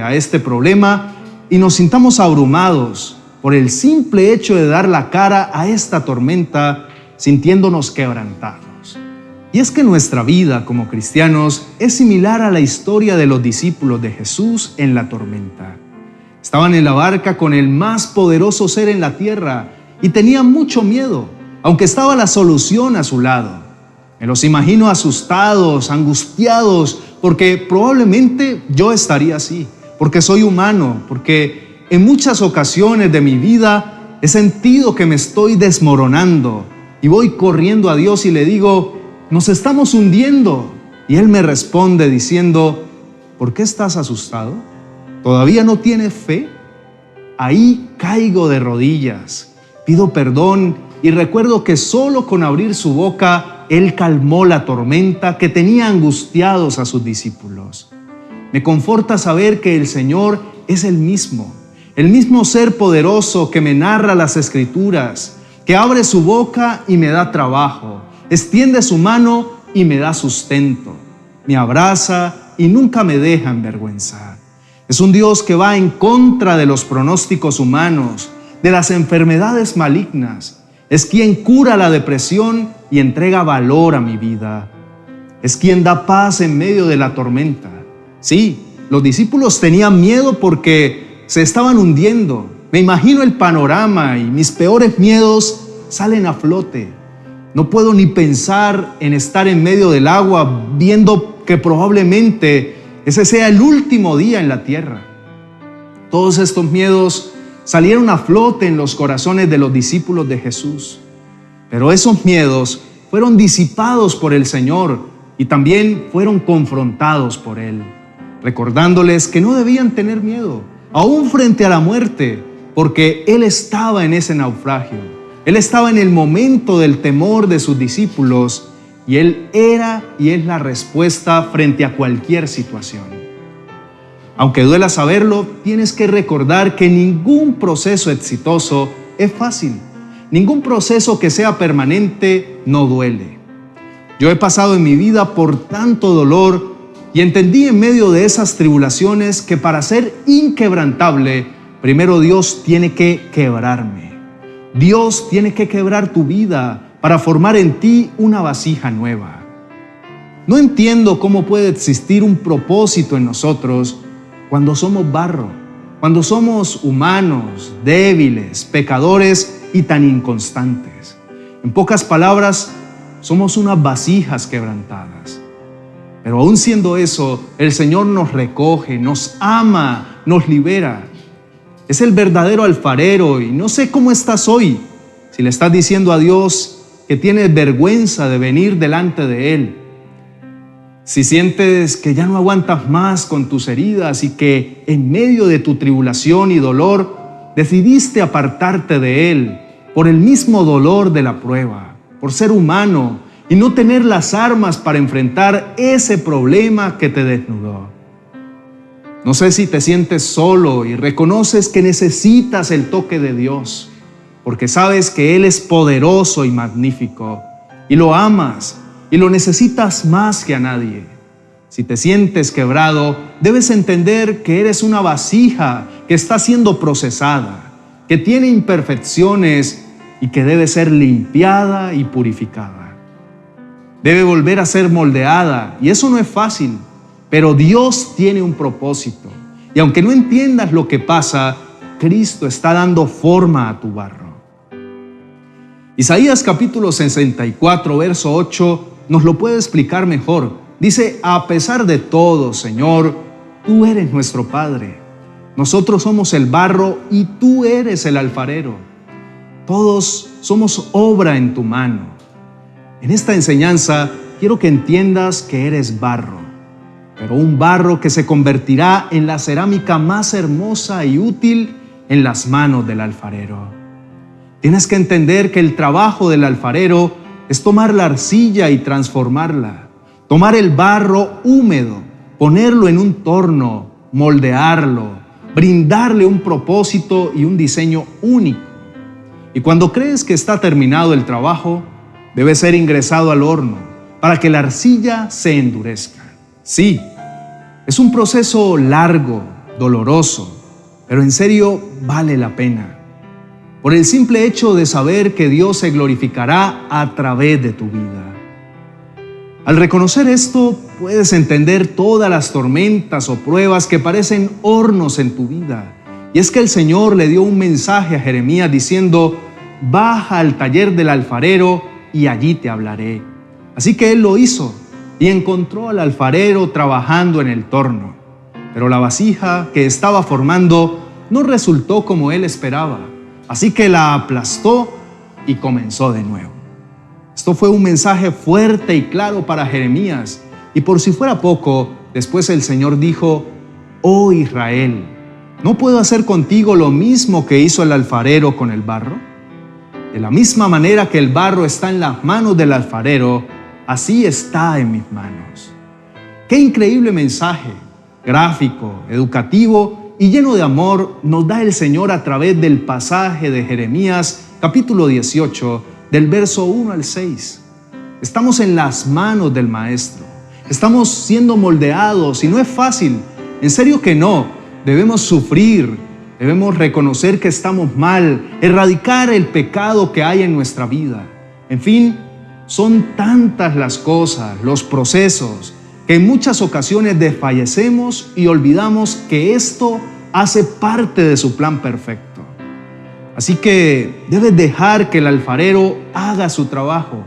a este problema y nos sintamos abrumados por el simple hecho de dar la cara a esta tormenta, sintiéndonos quebrantados. Y es que nuestra vida como cristianos es similar a la historia de los discípulos de Jesús en la tormenta. Estaban en la barca con el más poderoso ser en la tierra y tenían mucho miedo, aunque estaba la solución a su lado. Me los imagino asustados, angustiados, porque probablemente yo estaría así, porque soy humano, porque en muchas ocasiones de mi vida he sentido que me estoy desmoronando y voy corriendo a Dios y le digo: nos estamos hundiendo. Y Él me responde diciendo: ¿por qué estás asustado? ¿Todavía no tienes fe? Ahí caigo de rodillas, pido perdón y recuerdo que solo con abrir su boca Él calmó la tormenta que tenía angustiados a sus discípulos. Me conforta saber que el Señor es el mismo el mismo ser poderoso que me narra las Escrituras, que abre su boca y me da trabajo, extiende su mano y me da sustento, me abraza y nunca me deja envergüenzar. Es un Dios que va en contra de los pronósticos humanos, de las enfermedades malignas. Es quien cura la depresión y entrega valor a mi vida. Es quien da paz en medio de la tormenta. Sí, los discípulos tenían miedo porque se estaban hundiendo. Me imagino el panorama y mis peores miedos salen a flote. No puedo ni pensar en estar en medio del agua viendo que probablemente ese sea el último día en la tierra. Todos estos miedos salieron a flote en los corazones de los discípulos de Jesús. Pero esos miedos fueron disipados por el Señor y también fueron confrontados por Él, recordándoles que no debían tener miedo, aún frente a la muerte, porque Él estaba en ese naufragio. Él estaba en el momento del temor de sus discípulos y Él era y es la respuesta frente a cualquier situación. Aunque duela saberlo, tienes que recordar que ningún proceso exitoso es fácil. Ningún proceso que sea permanente no duele. Yo he pasado en mi vida por tanto dolor y entendí en medio de esas tribulaciones que para ser inquebrantable, primero Dios tiene que quebrarme. Dios tiene que quebrar tu vida para formar en ti una vasija nueva. No entiendo cómo puede existir un propósito en nosotros cuando somos barro, cuando somos humanos, débiles, pecadores y tan inconstantes. En pocas palabras, somos unas vasijas quebrantadas. Pero aún siendo eso, el Señor nos recoge, nos ama, nos libera. Es el verdadero alfarero y no sé cómo estás hoy. Si le estás diciendo a Dios que tienes vergüenza de venir delante de Él, si sientes que ya no aguantas más con tus heridas y que en medio de tu tribulación y dolor decidiste apartarte de Él por el mismo dolor de la prueba, por ser humano y no tener las armas para enfrentar ese problema que te desnudó. No sé si te sientes solo y reconoces que necesitas el toque de Dios, porque sabes que Él es poderoso y magnífico y lo amas y lo necesitas más que a nadie. Si te sientes quebrado, debes entender que eres una vasija que está siendo procesada, que tiene imperfecciones y que debe ser limpiada y purificada. Debe volver a ser moldeada y eso no es fácil, pero Dios tiene un propósito. Y aunque no entiendas lo que pasa, Cristo está dando forma a tu barro. Isaías capítulo 64, verso 8, nos lo puede explicar mejor. Dice: a pesar de todo, Señor, tú eres nuestro Padre. Nosotros somos el barro y tú eres el alfarero. Todos somos obra en tu mano. En esta enseñanza quiero que entiendas que eres barro, pero un barro que se convertirá en la cerámica más hermosa y útil en las manos del alfarero. Tienes que entender que el trabajo del alfarero es tomar la arcilla y transformarla, tomar el barro húmedo, ponerlo en un torno, moldearlo, brindarle un propósito y un diseño único. Y cuando crees que está terminado el trabajo, debe ser ingresado al horno para que la arcilla se endurezca. Sí, es un proceso largo, doloroso, pero en serio vale la pena. Por el simple hecho de saber que Dios se glorificará a través de tu vida. Al reconocer esto, puedes entender todas las tormentas o pruebas que parecen hornos en tu vida. Y es que el Señor le dio un mensaje a Jeremías diciendo: baja al taller del alfarero y allí te hablaré. Así que él lo hizo y encontró al alfarero trabajando en el torno. Pero la vasija que estaba formando no resultó como él esperaba. Así que la aplastó y comenzó de nuevo. Esto fue un mensaje fuerte y claro para Jeremías. Y por si fuera poco, después el Señor dijo: oh Israel, ¿no puedo hacer contigo lo mismo que hizo el alfarero con el barro? De la misma manera que el barro está en las manos del alfarero, así está en mis manos. Qué increíble mensaje, gráfico, educativo y lleno de amor nos da el Señor a través del pasaje de Jeremías, capítulo 18, del verso 1 al 6. Estamos en las manos del Maestro. Estamos siendo moldeados y no es fácil. En serio que no. Debemos sufrir, debemos reconocer que estamos mal, erradicar el pecado que hay en nuestra vida. En fin, son tantas las cosas, los procesos, que en muchas ocasiones desfallecemos y olvidamos que esto hace parte de su plan perfecto. Así que debes dejar que el alfarero haga su trabajo.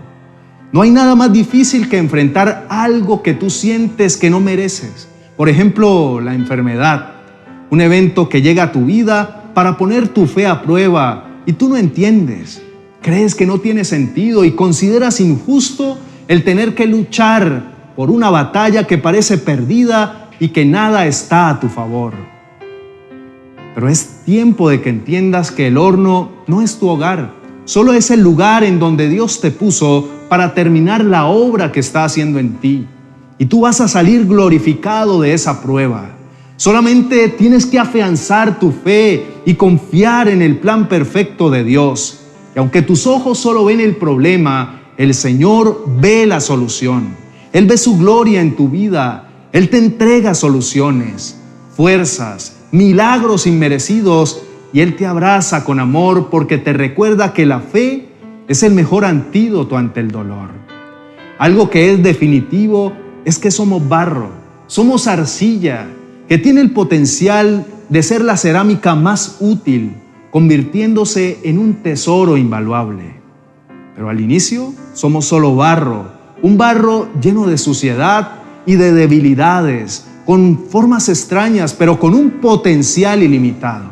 No hay nada más difícil que enfrentar algo que tú sientes que no mereces. Por ejemplo, la enfermedad, un evento que llega a tu vida para poner tu fe a prueba y tú no entiendes. Crees que no tiene sentido y consideras injusto el tener que luchar por una batalla que parece perdida y que nada está a tu favor. Pero es tiempo de que entiendas que el horno no es tu hogar, solo es el lugar en donde Dios te puso para terminar la obra que está haciendo en ti. Y tú vas a salir glorificado de esa prueba. Solamente tienes que afianzar tu fe y confiar en el plan perfecto de Dios. Y aunque tus ojos solo ven el problema, el Señor ve la solución. Él ve su gloria en tu vida. Él te entrega soluciones, fuerzas, milagros inmerecidos y Él te abraza con amor porque te recuerda que la fe es el mejor antídoto ante el dolor. Algo que es definitivo es que somos barro, somos arcilla, que tiene el potencial de ser la cerámica más útil, convirtiéndose en un tesoro invaluable. Pero al inicio somos solo barro, un barro lleno de suciedad y de debilidades, con formas extrañas, pero con un potencial ilimitado.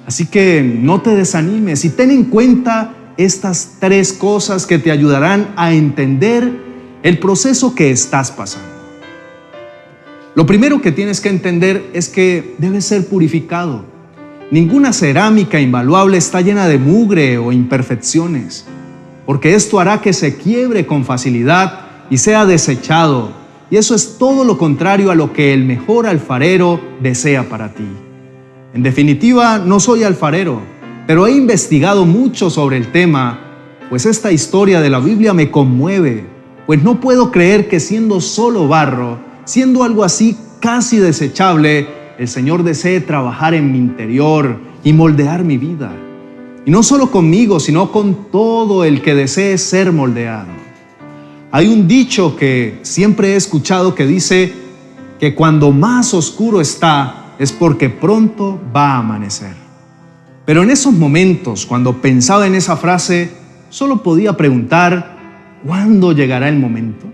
Así que no te desanimes y ten en cuenta estas 3 cosas que te ayudarán a entender el proceso que estás pasando. Lo primero que tienes que entender es que debes ser purificado. Ninguna cerámica invaluable está llena de mugre o imperfecciones, porque esto hará que se quiebre con facilidad y sea desechado. Y eso es todo lo contrario a lo que el mejor alfarero desea para ti. En definitiva, no soy alfarero, pero he investigado mucho sobre el tema, pues esta historia de la Biblia me conmueve, pues no puedo creer que siendo solo barro, siendo algo así casi desechable, el Señor desee trabajar en mi interior y moldear mi vida. Y no solo conmigo, sino con todo el que desee ser moldeado. Hay un dicho que siempre he escuchado que dice que cuando más oscuro está es porque pronto va a amanecer. Pero en esos momentos, cuando pensaba en esa frase, solo podía preguntar, ¿cuándo llegará el momento?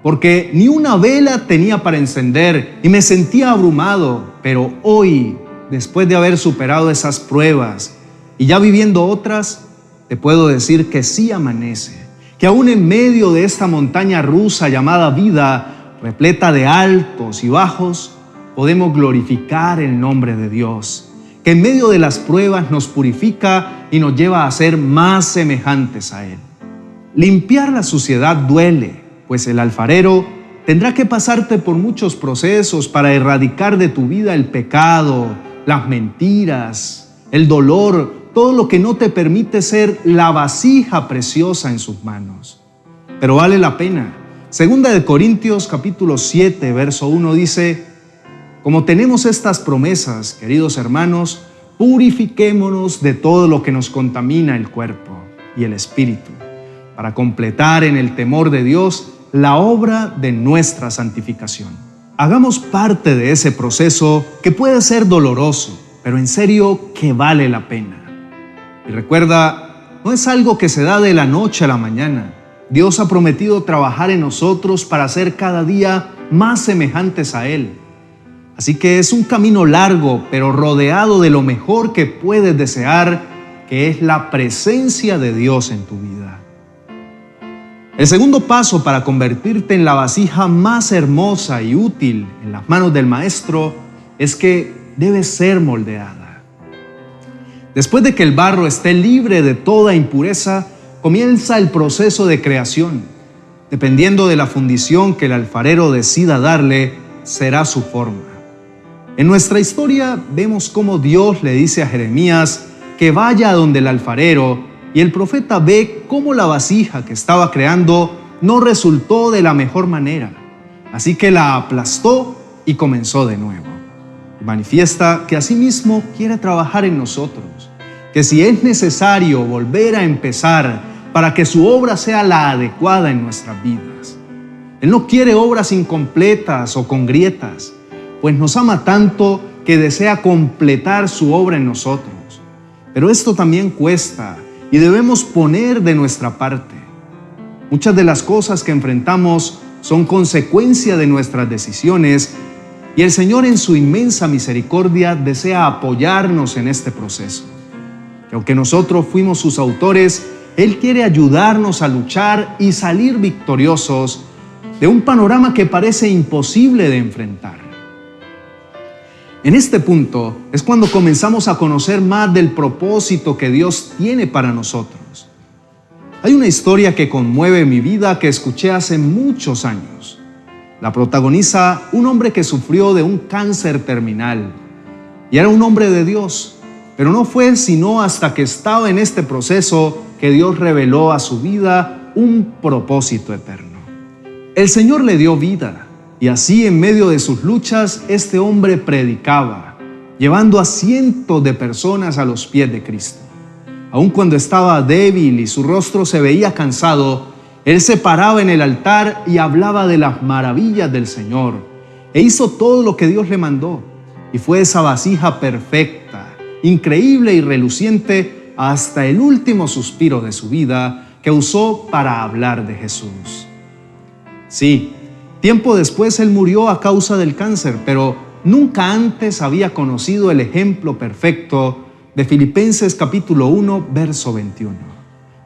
Porque ni una vela tenía para encender y me sentía abrumado. Pero hoy, después de haber superado esas pruebas y ya viviendo otras, te puedo decir que sí amanece. Que aún en medio de esta montaña rusa llamada vida, repleta de altos y bajos, podemos glorificar el nombre de Dios, que en medio de las pruebas nos purifica y nos lleva a ser más semejantes a Él. Limpiar la suciedad duele, pues el alfarero tendrá que pasarte por muchos procesos para erradicar de tu vida el pecado, las mentiras, el dolor, todo lo que no te permite ser la vasija preciosa en sus manos. Pero vale la pena. Segunda de Corintios capítulo 7, verso 1 dice, como tenemos estas promesas, queridos hermanos, purifiquémonos de todo lo que nos contamina el cuerpo y el espíritu, para completar en el temor de Dios la obra de nuestra santificación. Hagamos parte de ese proceso que puede ser doloroso, pero en serio que vale la pena. Y recuerda, no es algo que se da de la noche a la mañana. Dios ha prometido trabajar en nosotros para ser cada día más semejantes a Él. Así que es un camino largo, pero rodeado de lo mejor que puedes desear, que es la presencia de Dios en tu vida. El segundo paso para convertirte en la vasija más hermosa y útil en las manos del Maestro es que debes ser moldeada. Después de que el barro esté libre de toda impureza, comienza el proceso de creación. Dependiendo de la fundición que el alfarero decida darle, será su forma. En nuestra historia vemos cómo Dios le dice a Jeremías que vaya a donde el alfarero, y el profeta ve cómo la vasija que estaba creando no resultó de la mejor manera. Así que la aplastó y comenzó de nuevo. Y manifiesta que asimismo quiere trabajar en nosotros, que si es necesario volver a empezar para que su obra sea la adecuada en nuestras vidas. Él no quiere obras incompletas o con grietas, pues nos ama tanto que desea completar su obra en nosotros. Pero esto también cuesta y debemos poner de nuestra parte. Muchas de las cosas que enfrentamos son consecuencia de nuestras decisiones y el Señor en su inmensa misericordia desea apoyarnos en este proceso. Que aunque nosotros fuimos sus autores, Él quiere ayudarnos a luchar y salir victoriosos de un panorama que parece imposible de enfrentar. En este punto es cuando comenzamos a conocer más del propósito que Dios tiene para nosotros. Hay una historia que conmueve mi vida que escuché hace muchos años. La protagoniza un hombre que sufrió de un cáncer terminal y era un hombre de Dios, pero no fue sino hasta que estaba en este proceso que Dios reveló a su vida un propósito eterno. El Señor le dio vida. Y así, en medio de sus luchas, este hombre predicaba, llevando a cientos de personas a los pies de Cristo. Aun cuando estaba débil y su rostro se veía cansado, él se paraba en el altar y hablaba de las maravillas del Señor. E hizo todo lo que Dios le mandó. Y fue esa vasija perfecta, increíble y reluciente hasta el último suspiro de su vida que usó para hablar de Jesús. Sí, tiempo después él murió a causa del cáncer, pero nunca antes había conocido el ejemplo perfecto de Filipenses capítulo 1, verso 21.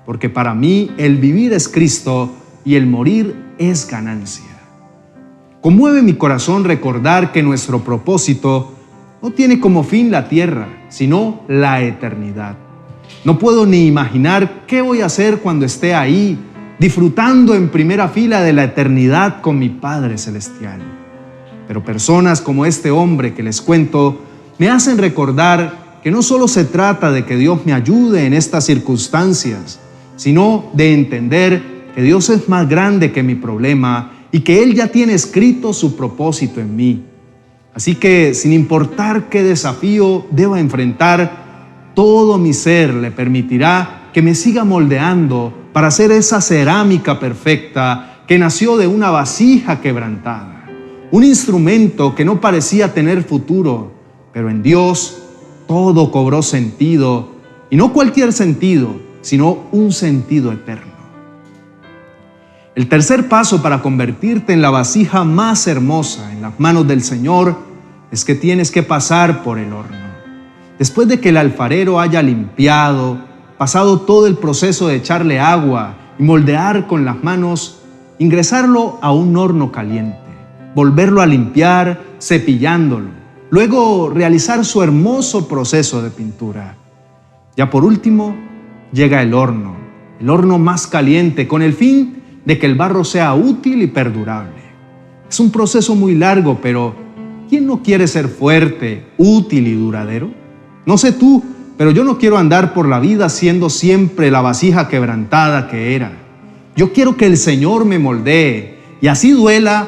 Porque para mí el vivir es Cristo y el morir es ganancia. Conmueve mi corazón recordar que nuestro propósito no tiene como fin la tierra, sino la eternidad. No puedo ni imaginar qué voy a hacer cuando esté ahí, disfrutando en primera fila de la eternidad con mi Padre Celestial. Pero personas como este hombre que les cuento me hacen recordar que no solo se trata de que Dios me ayude en estas circunstancias, sino de entender que Dios es más grande que mi problema y que Él ya tiene escrito su propósito en mí. Así que, sin importar qué desafío deba enfrentar, todo mi ser le permitirá que me siga moldeando para ser esa cerámica perfecta que nació de una vasija quebrantada, un instrumento que no parecía tener futuro, pero en Dios todo cobró sentido, y no cualquier sentido, sino un sentido eterno. El tercer paso para convertirte en la vasija más hermosa en las manos del Señor es que tienes que pasar por el horno. Después de que el alfarero haya limpiado, pasado todo el proceso de echarle agua y moldear con las manos, ingresarlo a un horno caliente, volverlo a limpiar cepillándolo, luego realizar su hermoso proceso de pintura. Ya por último, llega el horno más caliente, con el fin de que el barro sea útil y perdurable. Es un proceso muy largo, pero ¿quién no quiere ser fuerte, útil y duradero? No sé tú, pero yo no quiero andar por la vida siendo siempre la vasija quebrantada que era. Yo quiero que el Señor me moldee y así duela,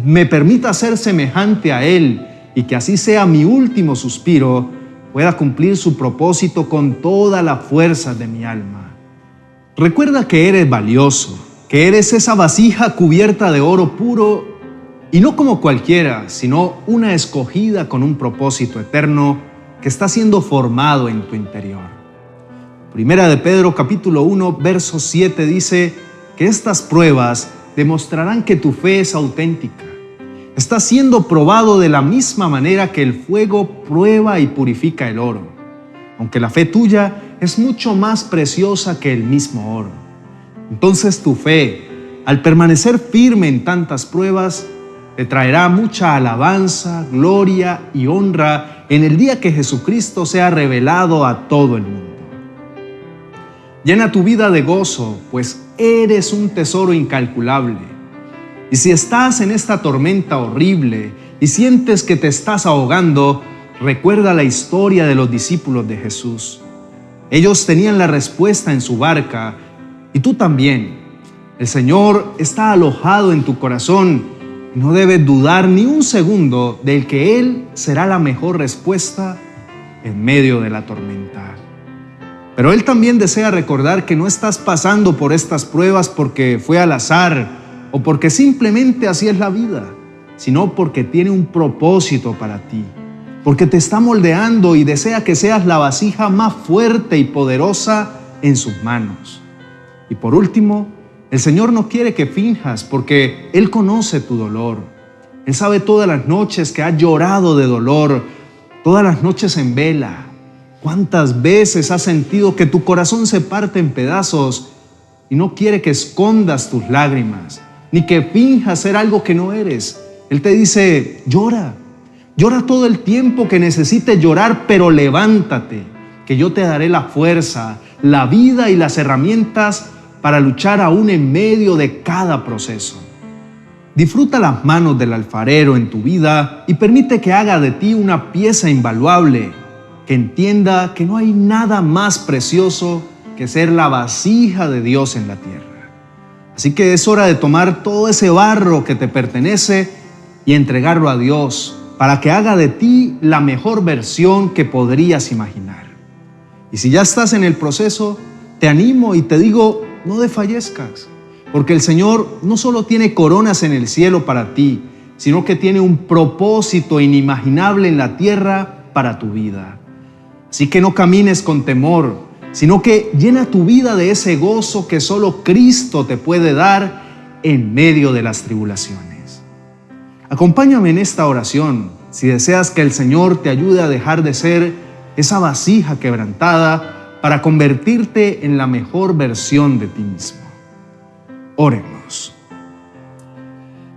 me permita ser semejante a Él y que así sea mi último suspiro, pueda cumplir su propósito con toda la fuerza de mi alma. Recuerda que eres valioso, que eres esa vasija cubierta de oro puro y no como cualquiera, sino una escogida con un propósito eterno que está siendo formado en tu interior. Primera de Pedro capítulo 1, verso 7 dice que estas pruebas demostrarán que tu fe es auténtica. Está siendo probado de la misma manera que el fuego prueba y purifica el oro, aunque la fe tuya es mucho más preciosa que el mismo oro. Entonces tu fe, al permanecer firme en tantas pruebas, te traerá mucha alabanza, gloria y honra en el día que Jesucristo sea revelado a todo el mundo. Llena tu vida de gozo, pues eres un tesoro incalculable. Y si estás en esta tormenta horrible y sientes que te estás ahogando, recuerda la historia de los discípulos de Jesús. Ellos tenían la respuesta en su barca y tú también. El Señor está alojado en tu corazón y no debes dudar ni un segundo de que Él será la mejor respuesta en medio de la tormenta. Pero Él también desea recordar que no estás pasando por estas pruebas porque fue al azar o porque simplemente así es la vida, sino porque tiene un propósito para ti, porque te está moldeando y desea que seas la vasija más fuerte y poderosa en sus manos. Y por último, el Señor no quiere que finjas porque Él conoce tu dolor. Él sabe todas las noches que has llorado de dolor, todas las noches en vela. ¿Cuántas veces has sentido que tu corazón se parte en pedazos y no quiere que escondas tus lágrimas, ni que finjas ser algo que no eres? Él te dice, llora todo el tiempo que necesites llorar, pero levántate, que yo te daré la fuerza, la vida y las herramientas para luchar aún en medio de cada proceso. Disfruta las manos del alfarero en tu vida y permite que haga de ti una pieza invaluable, que entienda que no hay nada más precioso que ser la vasija de Dios en la tierra. Así que es hora de tomar todo ese barro que te pertenece y entregarlo a Dios para que haga de ti la mejor versión que podrías imaginar. Y si ya estás en el proceso, te animo y te digo, no desfallezcas, porque el Señor no solo tiene coronas en el cielo para ti, sino que tiene un propósito inimaginable en la tierra para tu vida. Así que no camines con temor, sino que llena tu vida de ese gozo que solo Cristo te puede dar en medio de las tribulaciones. Acompáñame en esta oración si deseas que el Señor te ayude a dejar de ser esa vasija quebrantada para convertirte en la mejor versión de ti mismo. Oremos.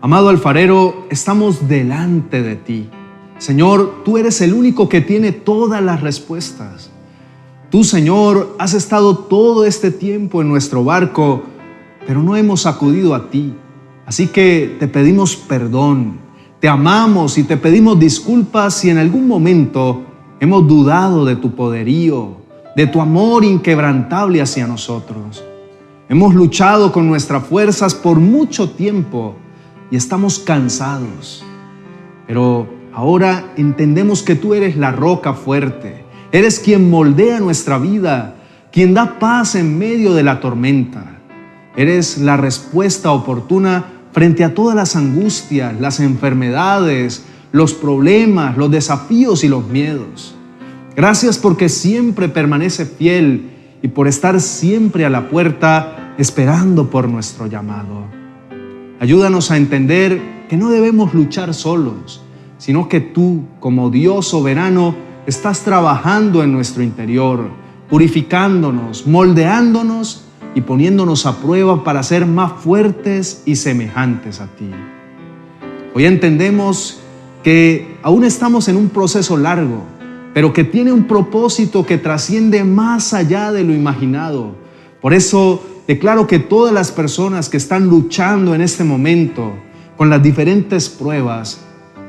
Amado alfarero, estamos delante de ti. Señor, tú eres el único que tiene todas las respuestas. Tú, Señor, has estado todo este tiempo en nuestro barco, pero no hemos acudido a ti. Así que te pedimos perdón, te amamos y te pedimos disculpas si en algún momento hemos dudado de tu poderío, de tu amor inquebrantable hacia nosotros. Hemos luchado con nuestras fuerzas por mucho tiempo y estamos cansados. Pero ahora entendemos que tú eres la roca fuerte, eres quien moldea nuestra vida, quien da paz en medio de la tormenta. Eres la respuesta oportuna frente a todas las angustias, las enfermedades, los problemas, los desafíos y los miedos. Gracias porque siempre permanece fiel y por estar siempre a la puerta esperando por nuestro llamado. Ayúdanos a entender que no debemos luchar solos, sino que tú, como Dios soberano, estás trabajando en nuestro interior, purificándonos, moldeándonos y poniéndonos a prueba para ser más fuertes y semejantes a ti. Hoy entendemos que aún estamos en un proceso largo, pero que tiene un propósito que trasciende más allá de lo imaginado. Por eso declaro que todas las personas que están luchando en este momento con las diferentes pruebas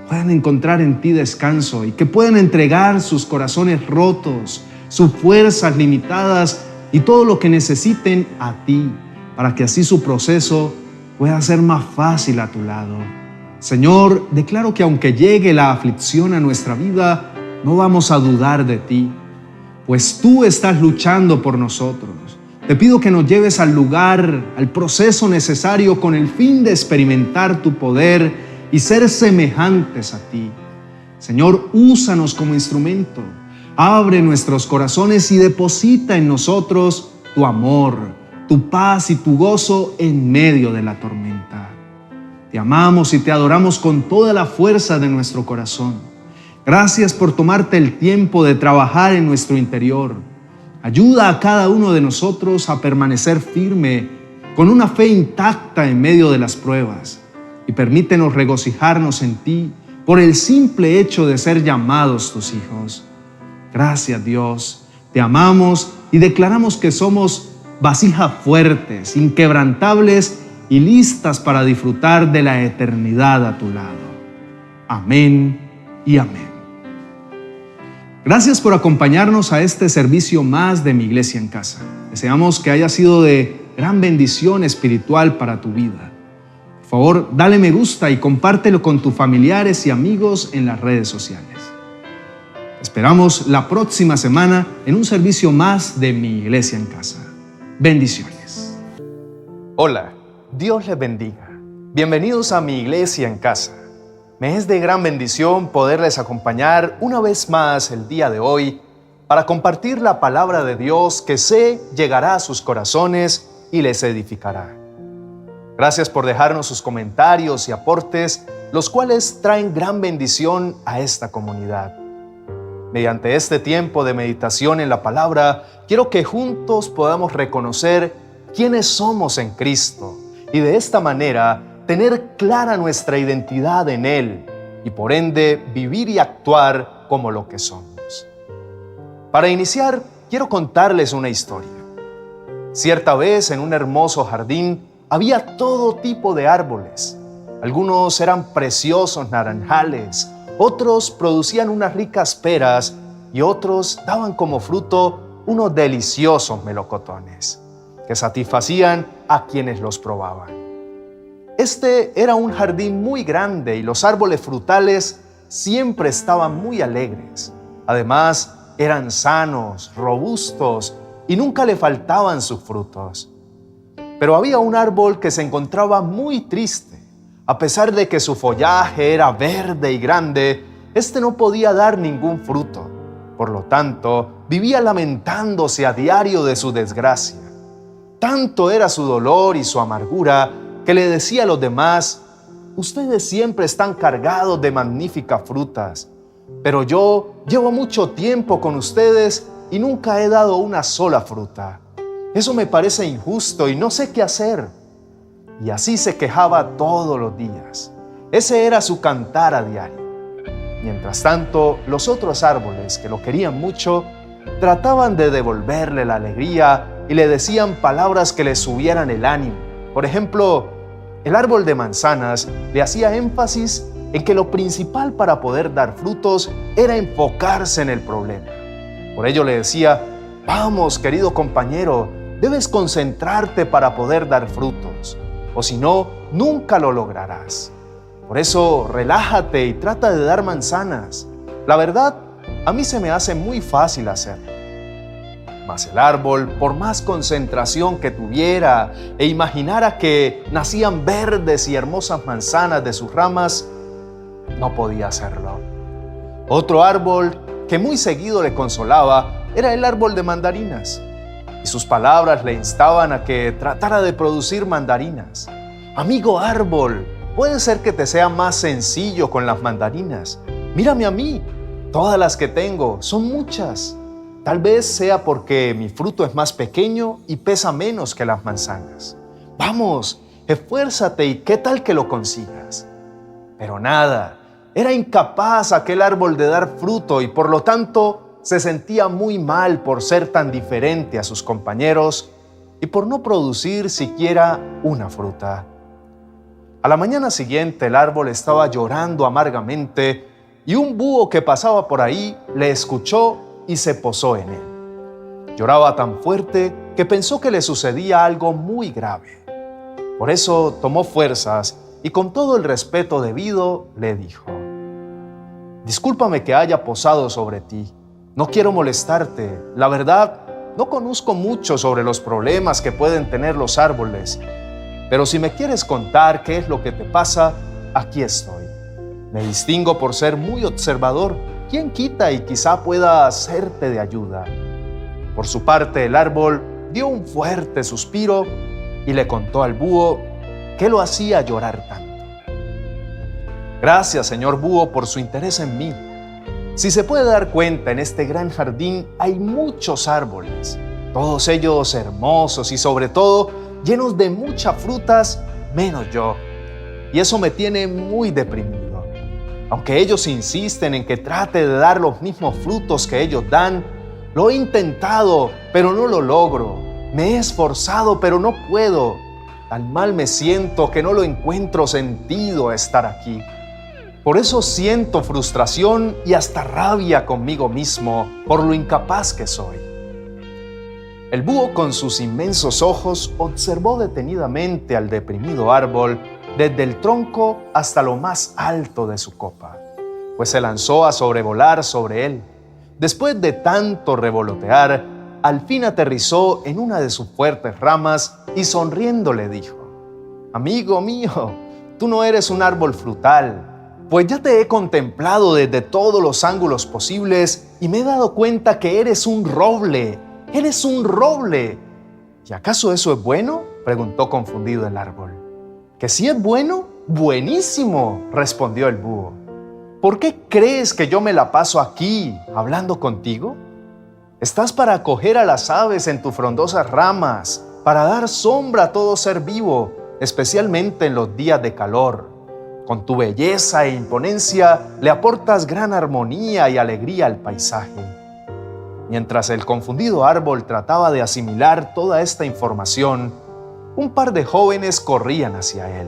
puedan encontrar en ti descanso y que puedan entregar sus corazones rotos, sus fuerzas limitadas y todo lo que necesiten a ti, para que así su proceso pueda ser más fácil a tu lado. Señor, declaro que aunque llegue la aflicción a nuestra vida, no vamos a dudar de ti, pues tú estás luchando por nosotros. Te pido que nos lleves al lugar, al proceso necesario con el fin de experimentar tu poder y ser semejantes a ti. Señor, úsanos como instrumento. Abre nuestros corazones y deposita en nosotros tu amor, tu paz y tu gozo en medio de la tormenta. Te amamos y te adoramos con toda la fuerza de nuestro corazón. Gracias por tomarte el tiempo de trabajar en nuestro interior. Ayuda a cada uno de nosotros a permanecer firme con una fe intacta en medio de las pruebas y permítenos regocijarnos en ti por el simple hecho de ser llamados tus hijos. Gracias, Dios. Te amamos y declaramos que somos vasijas fuertes, inquebrantables y listas para disfrutar de la eternidad a tu lado. Amén y amén. Gracias por acompañarnos a este servicio más de Mi Iglesia en Casa. Deseamos que haya sido de gran bendición espiritual para tu vida. Por favor, dale me gusta y compártelo con tus familiares y amigos en las redes sociales. Esperamos la próxima semana en un servicio más de Mi Iglesia en Casa. Bendiciones. Hola, Dios les bendiga. Bienvenidos a Mi Iglesia en Casa. Me es de gran bendición poderles acompañar una vez más el día de hoy para compartir la palabra de Dios que sé llegará a sus corazones y les edificará. Gracias por dejarnos sus comentarios y aportes, los cuales traen gran bendición a esta comunidad. Mediante este tiempo de meditación en la palabra, quiero que juntos podamos reconocer quiénes somos en Cristo y de esta manera tener clara nuestra identidad en Él y por ende vivir y actuar como lo que somos. Para iniciar, quiero contarles una historia. Cierta vez en un hermoso jardín había todo tipo de árboles. Algunos eran preciosos naranjales, otros producían unas ricas peras y otros daban como fruto unos deliciosos melocotones que satisfacían a quienes los probaban. Este era un jardín muy grande y los árboles frutales siempre estaban muy alegres. Además, eran sanos, robustos y nunca le faltaban sus frutos. Pero había un árbol que se encontraba muy triste. A pesar de que su follaje era verde y grande, este no podía dar ningún fruto. Por lo tanto, vivía lamentándose a diario de su desgracia. Tanto era su dolor y su amargura que le decía a los demás: ustedes siempre están cargados de magníficas frutas, pero yo llevo mucho tiempo con ustedes y nunca he dado una sola fruta. Eso me parece injusto y no sé qué hacer. Y así se quejaba todos los días. Ese era su cantar a diario. Mientras tanto, los otros árboles que lo querían mucho trataban de devolverle la alegría y le decían palabras que le subieran el ánimo. Por ejemplo, el árbol de manzanas le hacía énfasis en que lo principal para poder dar frutos era enfocarse en el problema. Por ello le decía: vamos, querido compañero, debes concentrarte para poder dar frutos, o si no, nunca lo lograrás. Por eso, relájate y trata de dar manzanas. La verdad, a mí se me hace muy fácil hacerlo. Mas el árbol, por más concentración que tuviera e imaginara que nacían verdes y hermosas manzanas de sus ramas, no podía hacerlo. Otro árbol que muy seguido le consolaba era el árbol de mandarinas. Y sus palabras le instaban a que tratara de producir mandarinas. Amigo árbol, puede ser que te sea más sencillo con las mandarinas. Mírame a mí, todas las que tengo son muchas. Tal vez sea porque mi fruto es más pequeño y pesa menos que las manzanas. Vamos, esfuérzate y qué tal que lo consigas. Pero nada, era incapaz aquel árbol de dar fruto y por lo tanto se sentía muy mal por ser tan diferente a sus compañeros y por no producir siquiera una fruta. A la mañana siguiente el árbol estaba llorando amargamente y un búho que pasaba por ahí le escuchó y se posó en él. Lloraba tan fuerte que pensó que le sucedía algo muy grave. Por eso tomó fuerzas y con todo el respeto debido le dijo: discúlpame que haya posado sobre ti. No quiero molestarte. La verdad, no conozco mucho sobre los problemas que pueden tener los árboles. Pero si me quieres contar qué es lo que te pasa, aquí estoy. Me distingo por ser muy observador. ¿Quién quita y quizá pueda hacerte de ayuda? Por su parte, el árbol dio un fuerte suspiro y le contó al búho qué lo hacía llorar tanto. Gracias, señor búho, por su interés en mí. Si se puede dar cuenta, en este gran jardín hay muchos árboles, todos ellos hermosos y sobre todo llenos de muchas frutas, menos yo. Y eso me tiene muy deprimido. Aunque ellos insisten en que trate de dar los mismos frutos que ellos dan, lo he intentado, pero no lo logro. Me he esforzado, pero no puedo. Tan mal me siento que no lo encuentro sentido a estar aquí. Por eso siento frustración y hasta rabia conmigo mismo por lo incapaz que soy. El búho, con sus inmensos ojos, observó detenidamente al deprimido árbol desde el tronco hasta lo más alto de su copa, pues se lanzó a sobrevolar sobre él. Después de tanto revolotear, al fin aterrizó en una de sus fuertes ramas y sonriendo le dijo: «Amigo mío, tú no eres un árbol frutal, pues ya te he contemplado desde todos los ángulos posibles y me he dado cuenta que eres un roble. ¡Eres un roble! ¿Y acaso eso es bueno?», preguntó confundido el árbol. «¿Que sí es bueno? ¡Buenísimo!», respondió el búho. «¿Por qué crees que yo me la paso aquí hablando contigo? Estás para acoger a las aves en tus frondosas ramas, para dar sombra a todo ser vivo, especialmente en los días de calor. Con tu belleza e imponencia le aportas gran armonía y alegría al paisaje». Mientras el confundido árbol trataba de asimilar toda esta información, un par de jóvenes corrían hacia él.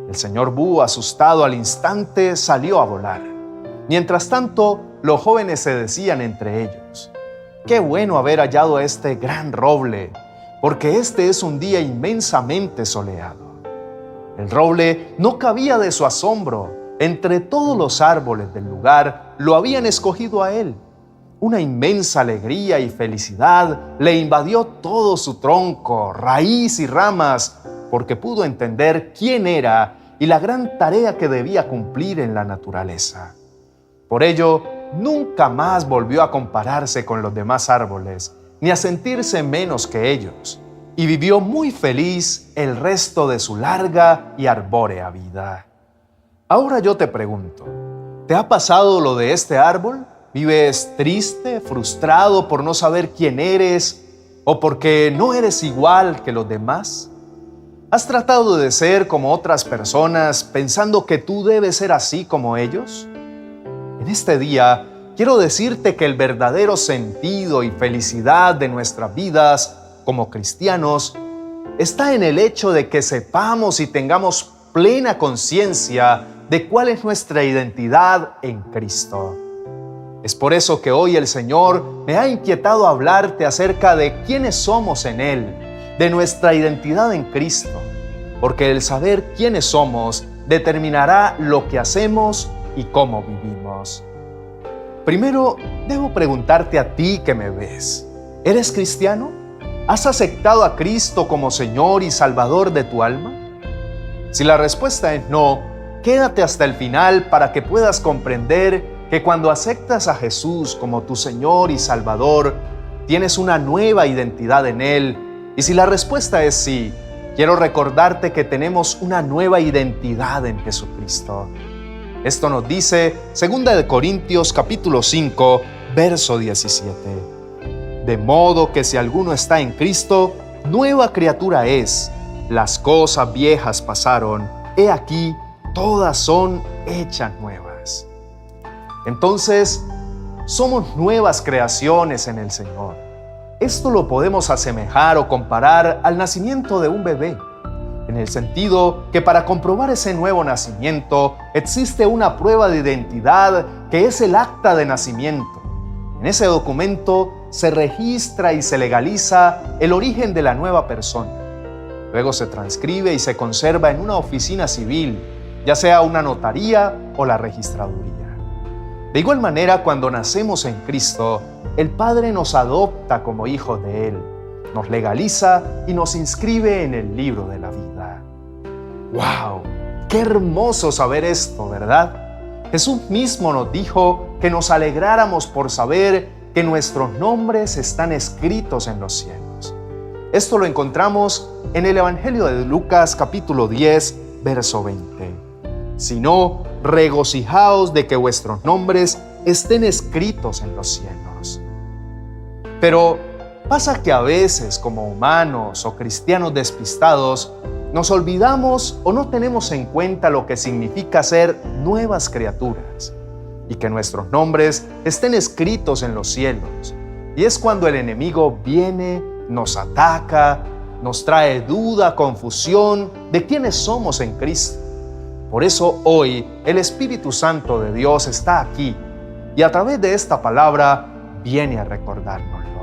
El señor búho, asustado al instante, salió a volar. Mientras tanto, los jóvenes se decían entre ellos: «Qué bueno haber hallado a este gran roble, porque este es un día inmensamente soleado». El roble no cabía de su asombro. Entre todos los árboles del lugar lo habían escogido a él. Una inmensa alegría y felicidad le invadió todo su tronco, raíz y ramas, porque pudo entender quién era y la gran tarea que debía cumplir en la naturaleza. Por ello, nunca más volvió a compararse con los demás árboles, ni a sentirse menos que ellos, y vivió muy feliz el resto de su larga y arbórea vida. Ahora yo te pregunto, ¿te ha pasado lo de este árbol? ¿Vives triste, frustrado por no saber quién eres o porque no eres igual que los demás? ¿Has tratado de ser como otras personas pensando que tú debes ser así como ellos? En este día quiero decirte que el verdadero sentido y felicidad de nuestras vidas como cristianos está en el hecho de que sepamos y tengamos plena conciencia de cuál es nuestra identidad en Cristo. Es por eso que hoy el Señor me ha inquietado a hablarte acerca de quiénes somos en Él, de nuestra identidad en Cristo, porque el saber quiénes somos determinará lo que hacemos y cómo vivimos. Primero, debo preguntarte a ti que me ves, ¿eres cristiano? ¿Has aceptado a Cristo como Señor y Salvador de tu alma? Si la respuesta es no, quédate hasta el final para que puedas comprender que cuando aceptas a Jesús como tu Señor y Salvador, tienes una nueva identidad en Él. Y si la respuesta es sí, quiero recordarte que tenemos una nueva identidad en Jesucristo. Esto nos dice 2 Corintios capítulo 5, verso 17. De modo que si alguno está en Cristo, nueva criatura es. Las cosas viejas pasaron, he aquí, todas son hechas nuevas. Entonces, somos nuevas creaciones en el Señor. Esto lo podemos asemejar o comparar al nacimiento de un bebé, en el sentido que para comprobar ese nuevo nacimiento existe una prueba de identidad que es el acta de nacimiento. En ese documento se registra y se legaliza el origen de la nueva persona. Luego se transcribe y se conserva en una oficina civil, ya sea una notaría o la registraduría. De igual manera, cuando nacemos en Cristo, el Padre nos adopta como hijos de Él, nos legaliza y nos inscribe en el libro de la vida. ¡Wow! ¡Qué hermoso saber esto!, ¿verdad? Jesús mismo nos dijo que nos alegráramos por saber que nuestros nombres están escritos en los cielos. Esto lo encontramos en el Evangelio de Lucas capítulo 10, verso 20. Sino, regocijaos de que vuestros nombres estén escritos en los cielos. Pero pasa que a veces, como humanos o cristianos despistados, nos olvidamos o no tenemos en cuenta lo que significa ser nuevas criaturas y que nuestros nombres estén escritos en los cielos. Y es cuando el enemigo viene, nos ataca, nos trae duda, confusión de quiénes somos en Cristo. Por eso hoy el Espíritu Santo de Dios está aquí y a través de esta palabra viene a recordárnoslo.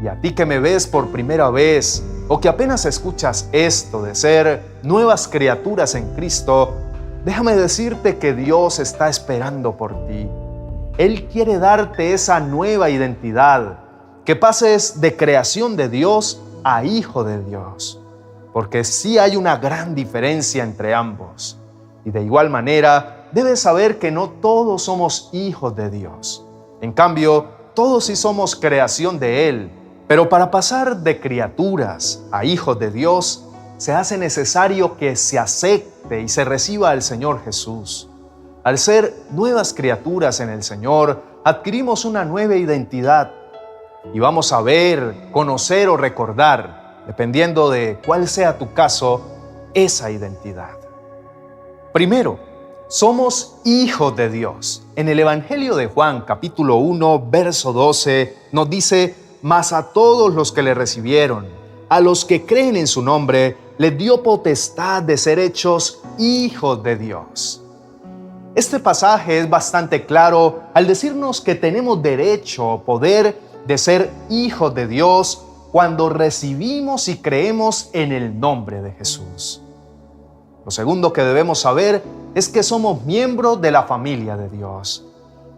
Y a ti que me ves por primera vez o que apenas escuchas esto de ser nuevas criaturas en Cristo, déjame decirte que Dios está esperando por ti. Él quiere darte esa nueva identidad, que pases de creación de Dios a hijo de Dios, porque sí hay una gran diferencia entre ambos. Y de igual manera, debes saber que no todos somos hijos de Dios. En cambio, todos sí somos creación de Él. Pero para pasar de criaturas a hijos de Dios, se hace necesario que se acepte y se reciba al Señor Jesús. Al ser nuevas criaturas en el Señor, adquirimos una nueva identidad y vamos a ver, conocer o recordar, dependiendo de cuál sea tu caso, esa identidad. Primero, somos hijos de Dios. En el Evangelio de Juan, capítulo 1, verso 12, nos dice: mas a todos los que le recibieron, a los que creen en su nombre, les dio potestad de ser hechos hijos de Dios. Este pasaje es bastante claro al decirnos que tenemos derecho o poder de ser hijos de Dios cuando recibimos y creemos en el nombre de Jesús. Lo segundo que debemos saber es que somos miembros de la familia de Dios.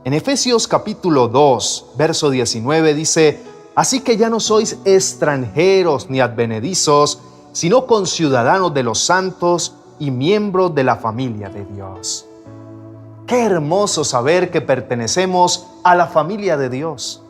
En Efesios capítulo 2, verso 19 dice: así que ya no sois extranjeros ni advenedizos, sino conciudadanos de los santos y miembros de la familia de Dios. Qué hermoso saber que pertenecemos a la familia de Dios.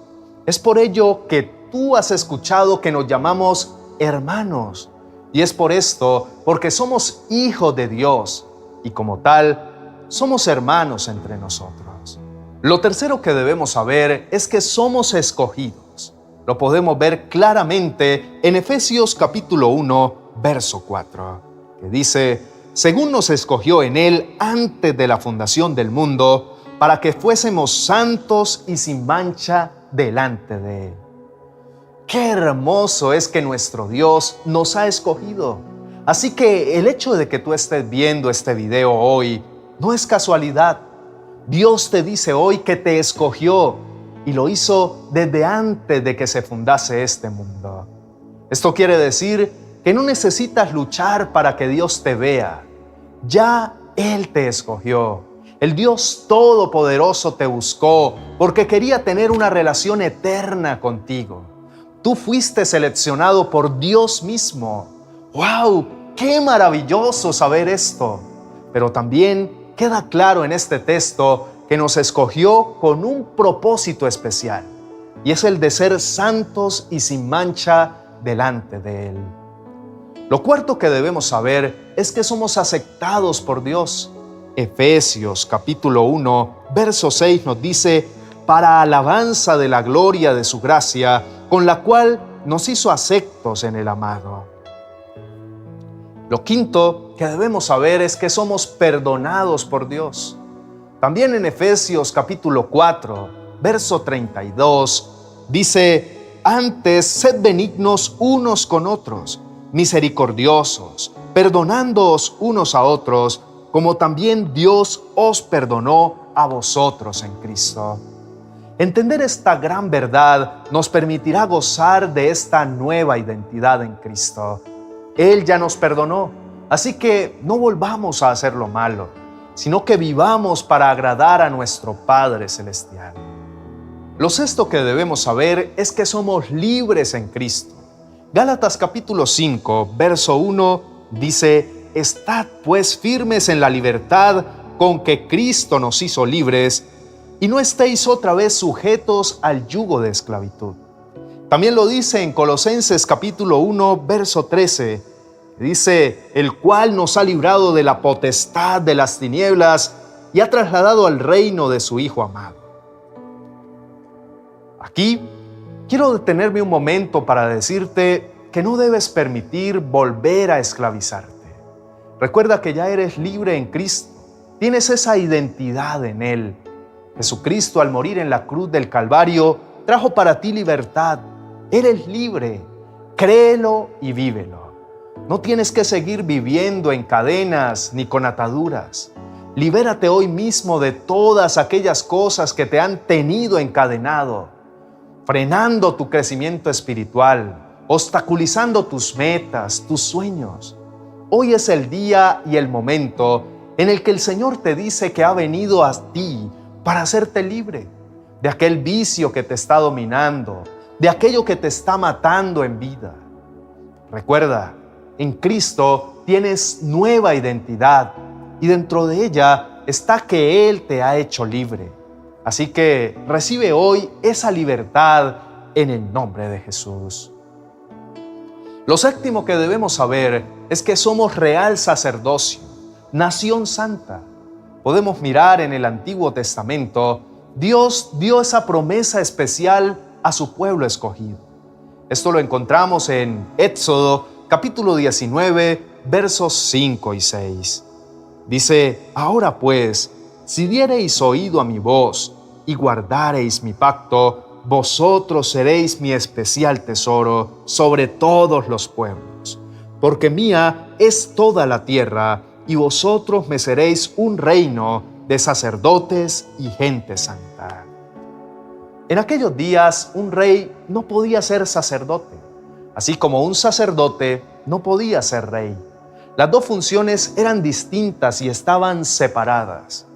Es por ello que tú has escuchado que nos llamamos hermanos. Y es por esto, porque somos hijos de Dios y como tal, somos hermanos entre nosotros. Lo tercero que debemos saber es que somos escogidos. Lo podemos ver claramente en Efesios capítulo 1, verso 4, que dice: según nos escogió en Él antes de la fundación del mundo, para que fuésemos santos y sin mancha delante de Él. Qué hermoso es que nuestro Dios nos ha escogido. Así que el hecho de que tú estés viendo este video hoy no es casualidad. Dios te dice hoy que te escogió y lo hizo desde antes de que se fundase este mundo. Esto quiere decir que no necesitas luchar para que Dios te vea. Ya Él te escogió. El Dios Todopoderoso te buscó porque quería tener una relación eterna contigo. Tú fuiste seleccionado por Dios mismo. ¡Wow! ¡Qué maravilloso saber esto! Pero también queda claro en este texto que nos escogió con un propósito especial, y es el de ser santos y sin mancha delante de Él. Lo cuarto que debemos saber es que somos aceptados por Dios. Efesios capítulo 1, verso 6 nos dice: para alabanza de la gloria de su gracia, con la cual nos hizo aceptos en el amado. Lo quinto que debemos saber es que somos perdonados por Dios. También en Efesios capítulo 4, verso 32, dice: antes sed benignos unos con otros, misericordiosos, perdonándoos unos a otros, como también Dios os perdonó a vosotros en Cristo. Entender esta gran verdad nos permitirá gozar de esta nueva identidad en Cristo. Él ya nos perdonó, así que no volvamos a hacer lo malo, sino que vivamos para agradar a nuestro Padre Celestial. Lo sexto que debemos saber es que somos libres en Cristo. Gálatas capítulo 5, verso 1 dice: estad pues firmes en la libertad con que Cristo nos hizo libres, y no estéis otra vez sujetos al yugo de esclavitud. También lo dice en Colosenses capítulo 1, verso 13, dice: el cual nos ha librado de la potestad de las tinieblas y ha trasladado al reino de su Hijo amado. Aquí quiero detenerme un momento para decirte que no debes permitir volver a esclavizarte. Recuerda que ya eres libre en Cristo, tienes esa identidad en Él. Jesucristo, al morir en la cruz del Calvario, trajo para ti libertad. Eres libre, créelo y vívelo. No tienes que seguir viviendo en cadenas ni con ataduras. Libérate hoy mismo de todas aquellas cosas que te han tenido encadenado, frenando tu crecimiento espiritual, obstaculizando tus metas, tus sueños. Hoy es el día y el momento en el que el Señor te dice que ha venido a ti para hacerte libre de aquel vicio que te está dominando, de aquello que te está matando en vida. Recuerda, en Cristo tienes nueva identidad y dentro de ella está que Él te ha hecho libre. Así que recibe hoy esa libertad en el nombre de Jesús. Lo séptimo que debemos saber es que somos real sacerdocio, nación santa. Podemos mirar en el Antiguo Testamento, Dios dio esa promesa especial a su pueblo escogido. Esto lo encontramos en Éxodo capítulo 19, versos 5 y 6. Dice: ahora pues, si diereis oído a mi voz y guardareis mi pacto, vosotros seréis mi especial tesoro sobre todos los pueblos, porque mía es toda la tierra, y vosotros me seréis un reino de sacerdotes y gente santa. En aquellos días, un rey no podía ser sacerdote, así como un sacerdote no podía ser rey. Las dos funciones eran distintas y estaban separadas.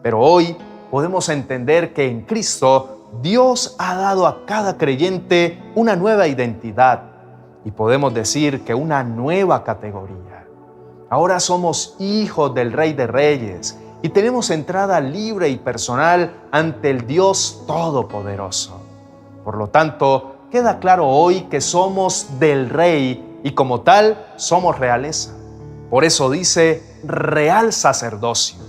Pero hoy podemos entender que en Cristo Dios ha dado a cada creyente una nueva identidad y podemos decir que una nueva categoría. Ahora somos hijos del Rey de Reyes y tenemos entrada libre y personal ante el Dios Todopoderoso. Por lo tanto, queda claro hoy que somos del Rey y como tal somos realeza. Por eso dice real sacerdocio.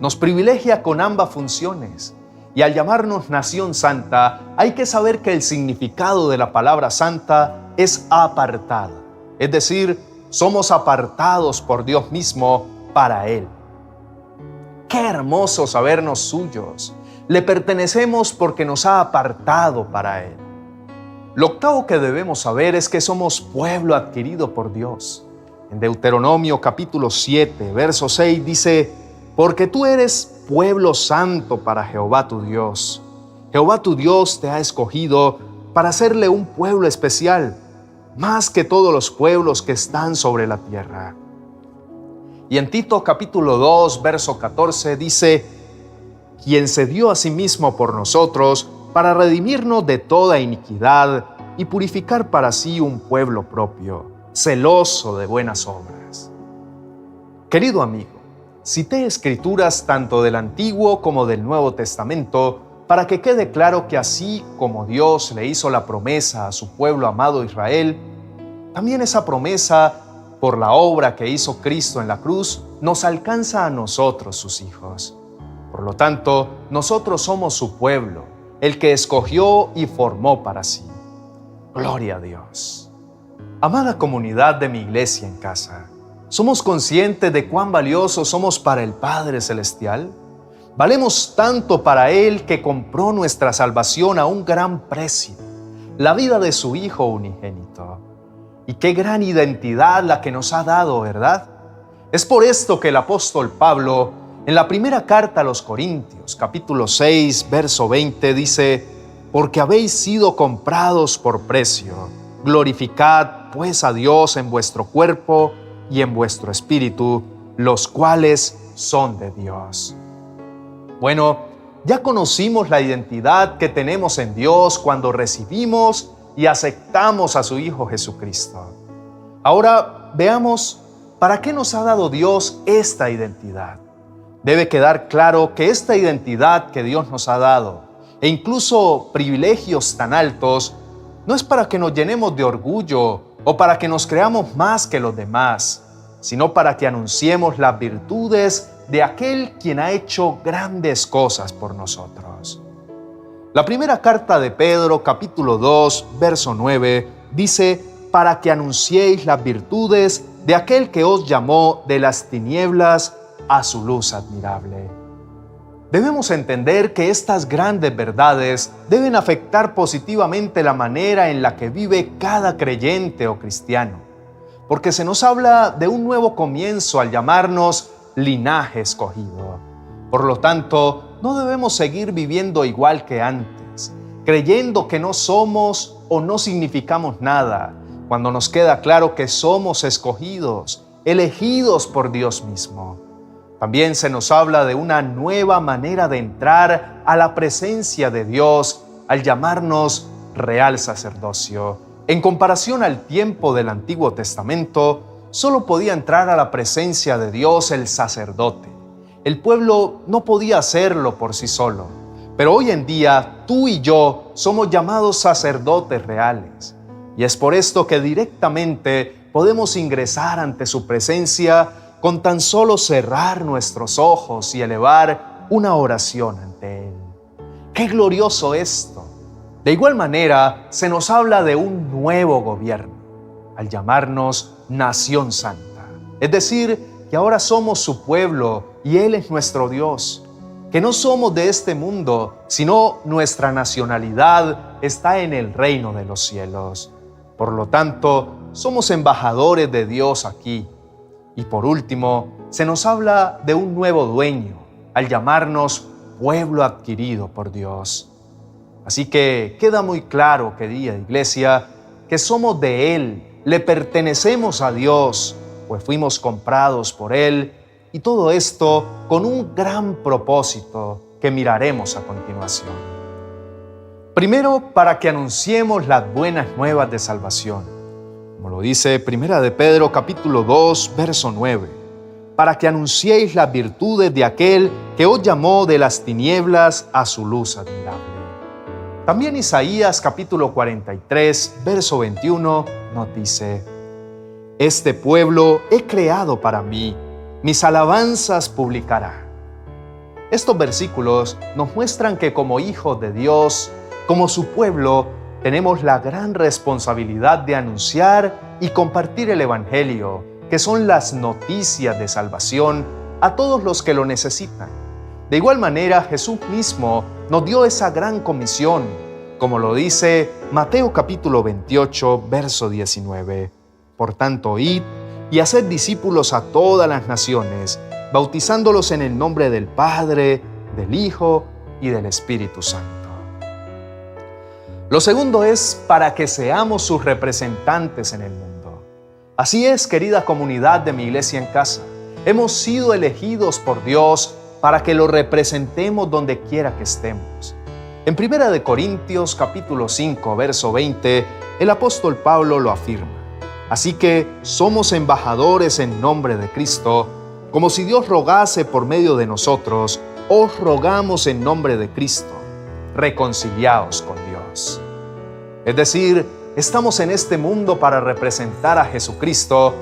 Nos privilegia con ambas funciones. Y al llamarnos nación santa, hay que saber que el significado de la palabra santa es apartada. Es decir, somos apartados por Dios mismo para Él. ¡Qué hermoso sabernos suyos! Le pertenecemos porque nos ha apartado para Él. Lo octavo que debemos saber es que somos pueblo adquirido por Dios. En Deuteronomio capítulo 7, verso 6 dice: porque tú eres pueblo santo para Jehová tu Dios. Jehová tu Dios te ha escogido para hacerle un pueblo especial, más que todos los pueblos que están sobre la tierra. Y en Tito capítulo 2, verso 14 dice: quien se dio a sí mismo por nosotros para redimirnos de toda iniquidad y purificar para sí un pueblo propio, celoso de buenas obras. Querido amigo, cité escrituras tanto del Antiguo como del Nuevo Testamento para que quede claro que así como Dios le hizo la promesa a su pueblo amado Israel, también esa promesa, por la obra que hizo Cristo en la cruz, nos alcanza a nosotros, sus hijos. Por lo tanto, nosotros somos su pueblo, el que escogió y formó para sí. Gloria a Dios. Amada comunidad de mi iglesia en casa, ¿somos conscientes de cuán valiosos somos para el Padre Celestial? Valemos tanto para Él que compró nuestra salvación a un gran precio, la vida de su Hijo unigénito. Y qué gran identidad la que nos ha dado, ¿verdad? Es por esto que el apóstol Pablo, en la primera carta a los Corintios, capítulo 6, verso 20, dice: porque habéis sido comprados por precio, glorificad pues a Dios en vuestro cuerpo y en vuestro espíritu, los cuales son de Dios. Bueno, ya conocimos la identidad que tenemos en Dios cuando recibimos y aceptamos a su Hijo Jesucristo. Ahora veamos para qué nos ha dado Dios esta identidad. Debe quedar claro que esta identidad que Dios nos ha dado, e incluso privilegios tan altos, no es para que nos llenemos de orgullo o para que nos creamos más que los demás, sino para que anunciemos las virtudes de aquel quien ha hecho grandes cosas por nosotros. La primera carta de Pedro, capítulo 2, verso 9, dice: para que anunciéis las virtudes de aquel que os llamó de las tinieblas a su luz admirable. Debemos entender que estas grandes verdades deben afectar positivamente la manera en la que vive cada creyente o cristiano, porque se nos habla de un nuevo comienzo al llamarnos linaje escogido. Por lo tanto, no debemos seguir viviendo igual que antes, creyendo que no somos o no significamos nada, cuando nos queda claro que somos escogidos, elegidos por Dios mismo. También se nos habla de una nueva manera de entrar a la presencia de Dios al llamarnos real sacerdocio. En comparación al tiempo del Antiguo Testamento, solo podía entrar a la presencia de Dios el sacerdote. El pueblo no podía hacerlo por sí solo. Pero hoy en día, tú y yo somos llamados sacerdotes reales. Y es por esto que directamente podemos ingresar ante su presencia con tan solo cerrar nuestros ojos y elevar una oración ante Él. ¡Qué glorioso esto! De igual manera, se nos habla de un nuevo gobierno, al llamarnos Nación Santa. Es decir, que ahora somos su pueblo y Él es nuestro Dios. Que no somos de este mundo, sino nuestra nacionalidad está en el reino de los cielos. Por lo tanto, somos embajadores de Dios aquí. Y por último, se nos habla de un nuevo dueño, al llamarnos pueblo adquirido por Dios. Así que queda muy claro, querida iglesia, que somos de Él, le pertenecemos a Dios, pues fuimos comprados por Él, y todo esto con un gran propósito que miraremos a continuación. Primero, para que anunciemos las buenas nuevas de salvación, como lo dice 1 de Pedro capítulo 2, verso 9, para que anunciéis las virtudes de aquel que os llamó de las tinieblas a su luz admirable. También Isaías capítulo 43, verso 21 nos dice: Este pueblo he creado para mí, mis alabanzas publicará. Estos versículos nos muestran que como hijos de Dios, como su pueblo, tenemos la gran responsabilidad de anunciar y compartir el Evangelio, que son las noticias de salvación, a todos los que lo necesitan. De igual manera, Jesús mismo nos dio esa gran comisión, como lo dice Mateo capítulo 28, verso 19. Por tanto, id y haced discípulos a todas las naciones, bautizándolos en el nombre del Padre, del Hijo y del Espíritu Santo. Lo segundo es para que seamos sus representantes en el mundo. Así es, querida comunidad de mi iglesia en casa. Hemos sido elegidos por Dios para que lo representemos donde quiera que estemos. En 1 de Corintios capítulo 5, verso 20, el apóstol Pablo lo afirma. Así que somos embajadores en nombre de Cristo, como si Dios rogase por medio de nosotros, os rogamos en nombre de Cristo, reconciliaos con Dios. Es decir, estamos en este mundo para representar a Jesucristo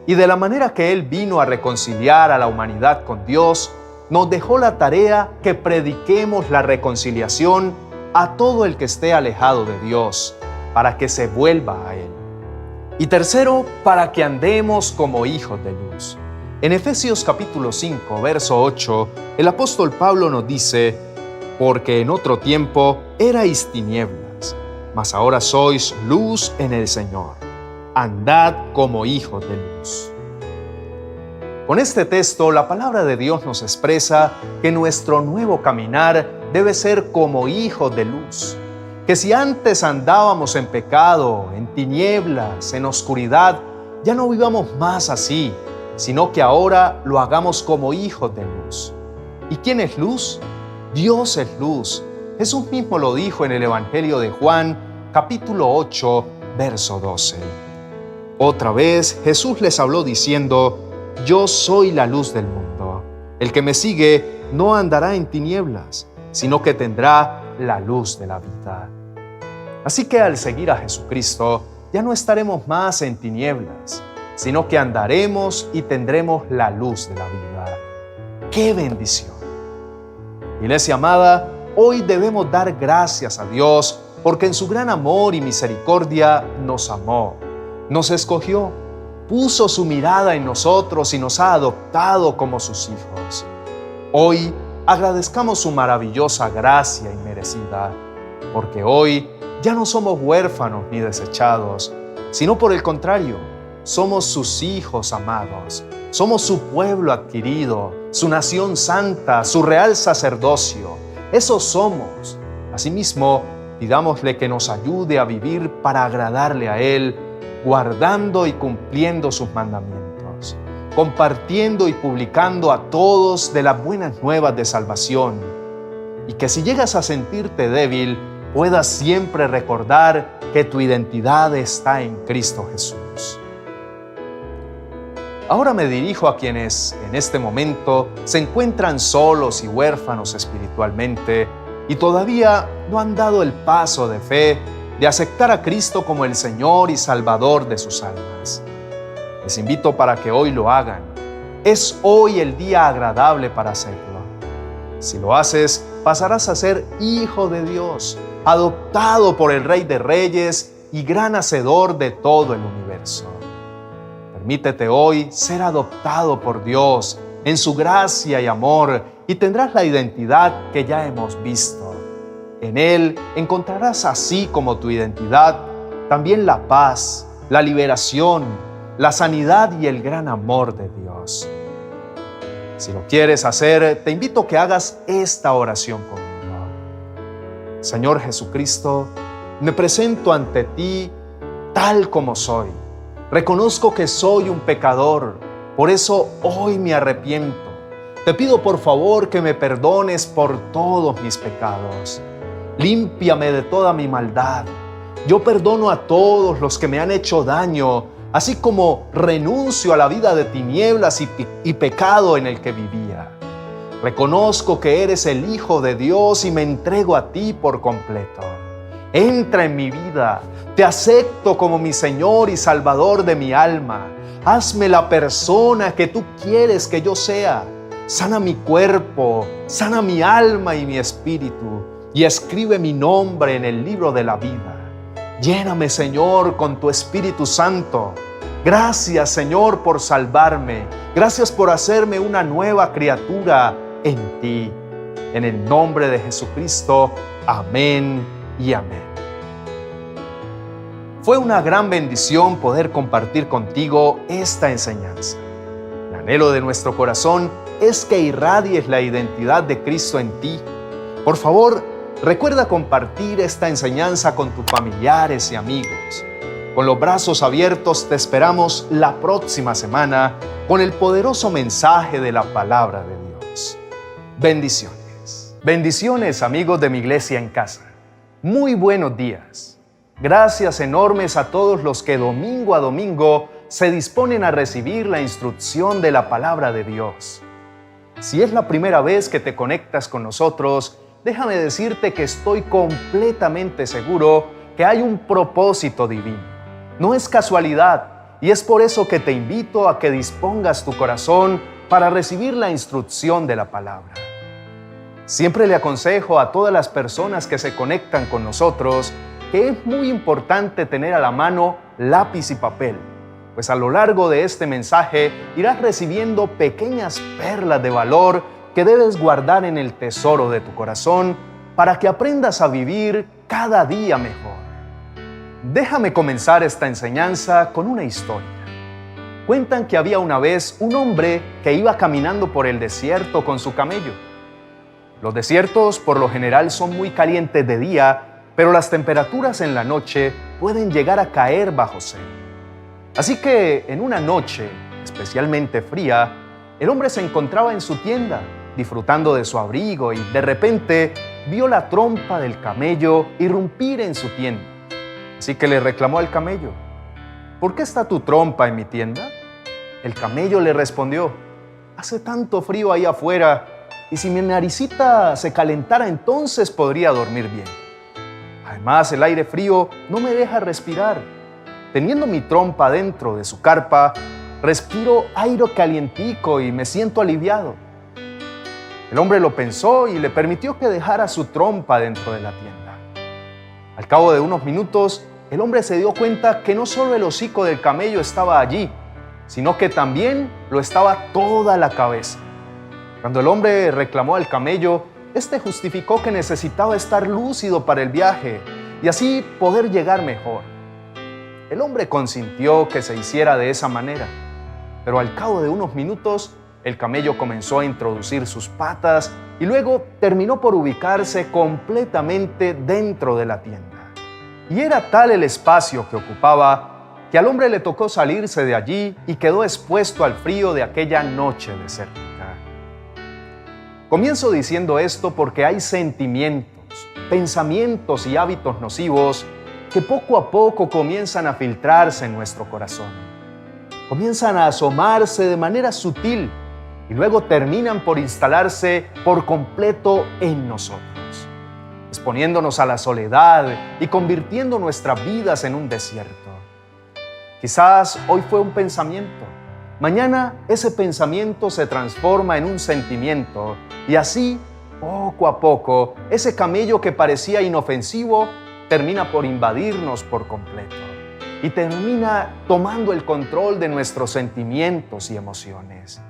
y de la manera que Él vino a reconciliar a la humanidad con Dios, nos dejó la tarea que prediquemos la reconciliación a todo el que esté alejado de Dios, para que se vuelva a Él. Y tercero, para que andemos como hijos de luz. En Efesios capítulo 5, verso 8, el apóstol Pablo nos dice: porque en otro tiempo erais tinieblas, mas ahora sois luz en el Señor. Andad como hijos de luz. Con este texto, la palabra de Dios nos expresa que nuestro nuevo caminar debe ser como hijos de luz. Que si antes andábamos en pecado, en tinieblas, en oscuridad, ya no vivamos más así, sino que ahora lo hagamos como hijos de luz. ¿Y quién es luz? Dios es luz. Jesús mismo lo dijo en el Evangelio de Juan, capítulo 8, verso 12. Otra vez Jesús les habló diciendo: Yo soy la luz del mundo. El que me sigue no andará en tinieblas, sino que tendrá la luz de la vida. Así que al seguir a Jesucristo, ya no estaremos más en tinieblas, sino que andaremos y tendremos la luz de la vida. ¡Qué bendición! Iglesia amada, hoy debemos dar gracias a Dios porque en su gran amor y misericordia nos amó, nos escogió, puso su mirada en nosotros y nos ha adoptado como sus hijos. Hoy agradezcamos su maravillosa gracia inmerecida, porque hoy ya no somos huérfanos ni desechados, sino por el contrario, somos sus hijos amados, somos su pueblo adquirido, su nación santa, su real sacerdocio. Eso somos. Asimismo, pidámosle que nos ayude a vivir para agradarle a Él, guardando y cumpliendo sus mandamientos, compartiendo y publicando a todos de las buenas nuevas de salvación. Y que si llegas a sentirte débil, puedas siempre recordar que tu identidad está en Cristo Jesús. Ahora me dirijo a quienes en este momento se encuentran solos y huérfanos espiritualmente y todavía no han dado el paso de fe de aceptar a Cristo como el Señor y Salvador de sus almas. Les invito para que hoy lo hagan. Es hoy el día agradable para hacerlo. Si lo haces, pasarás a ser hijo de Dios, adoptado por el Rey de Reyes y gran hacedor de todo el universo. Permítete hoy ser adoptado por Dios en su gracia y amor y tendrás la identidad que ya hemos visto. En Él encontrarás, así como tu identidad, también la paz, la liberación, la sanidad y el gran amor de Dios. Si lo quieres hacer, te invito a que hagas esta oración conmigo. Señor Jesucristo, me presento ante ti tal como soy. Reconozco que soy un pecador, por eso hoy me arrepiento. Te pido por favor que me perdones por todos mis pecados. Límpiame de toda mi maldad. Yo perdono a todos los que me han hecho daño, así como renuncio a la vida de tinieblas y pecado en el que vivía. Reconozco que eres el Hijo de Dios y me entrego a ti por completo. Entra en mi vida, te acepto como mi Señor y Salvador de mi alma. Hazme la persona que tú quieres que yo sea. Sana mi cuerpo, sana mi alma y mi espíritu, y escribe mi nombre en el libro de la vida. Lléname, Señor, con tu Espíritu Santo. Gracias, Señor, por salvarme. Gracias por hacerme una nueva criatura en ti. En el nombre de Jesucristo, amén y amén. Fue una gran bendición poder compartir contigo esta enseñanza. El anhelo de nuestro corazón es que irradies la identidad de Cristo en ti. Por favor, recuerda compartir esta enseñanza con tus familiares y amigos. Con los brazos abiertos te esperamos la próxima semana con el poderoso mensaje de la palabra de Dios. Bendiciones. Bendiciones, amigos de mi iglesia en casa. Muy buenos días. Gracias enormes a todos los que domingo a domingo se disponen a recibir la instrucción de la palabra de Dios. Si es la primera vez que te conectas con nosotros, déjame decirte que estoy completamente seguro que hay un propósito divino. No es casualidad, y es por eso que te invito a que dispongas tu corazón para recibir la instrucción de la palabra. Siempre le aconsejo a todas las personas que se conectan con nosotros que es muy importante tener a la mano lápiz y papel, pues a lo largo de este mensaje irás recibiendo pequeñas perlas de valor que debes guardar en el tesoro de tu corazón para que aprendas a vivir cada día mejor. Déjame comenzar esta enseñanza con una historia. Cuentan que había una vez un hombre que iba caminando por el desierto con su camello. Los desiertos por lo general son muy calientes de día, pero las temperaturas en la noche pueden llegar a caer bajo cero. Así que en una noche especialmente fría, el hombre se encontraba en su tienda, disfrutando de su abrigo, y de repente vio la trompa del camello irrumpir en su tienda. Así que le reclamó al camello: ¿por qué está tu trompa en mi tienda? El camello le respondió: hace tanto frío ahí afuera, y si mi naricita se calentara entonces podría dormir bien. Además, el aire frío no me deja respirar. Teniendo mi trompa dentro de su carpa, respiro aire calientico y me siento aliviado. El hombre lo pensó y le permitió que dejara su trompa dentro de la tienda. Al cabo de unos minutos, el hombre se dio cuenta que no solo el hocico del camello estaba allí, sino que también lo estaba toda la cabeza. Cuando el hombre reclamó al camello, este justificó que necesitaba estar lúcido para el viaje y así poder llegar mejor. El hombre consintió que se hiciera de esa manera, pero al cabo de unos minutos, el camello comenzó a introducir sus patas y luego terminó por ubicarse completamente dentro de la tienda. Y era tal el espacio que ocupaba que al hombre le tocó salirse de allí y quedó expuesto al frío de aquella noche desértica. Comienzo diciendo esto porque hay sentimientos, pensamientos y hábitos nocivos que poco a poco comienzan a filtrarse en nuestro corazón. Comienzan a asomarse de manera sutil y luego terminan por instalarse por completo en nosotros, exponiéndonos a la soledad y convirtiendo nuestras vidas en un desierto. Quizás hoy fue un pensamiento, mañana ese pensamiento se transforma en un sentimiento y así, poco a poco, ese camello que parecía inofensivo termina por invadirnos por completo y termina tomando el control de nuestros sentimientos y emociones.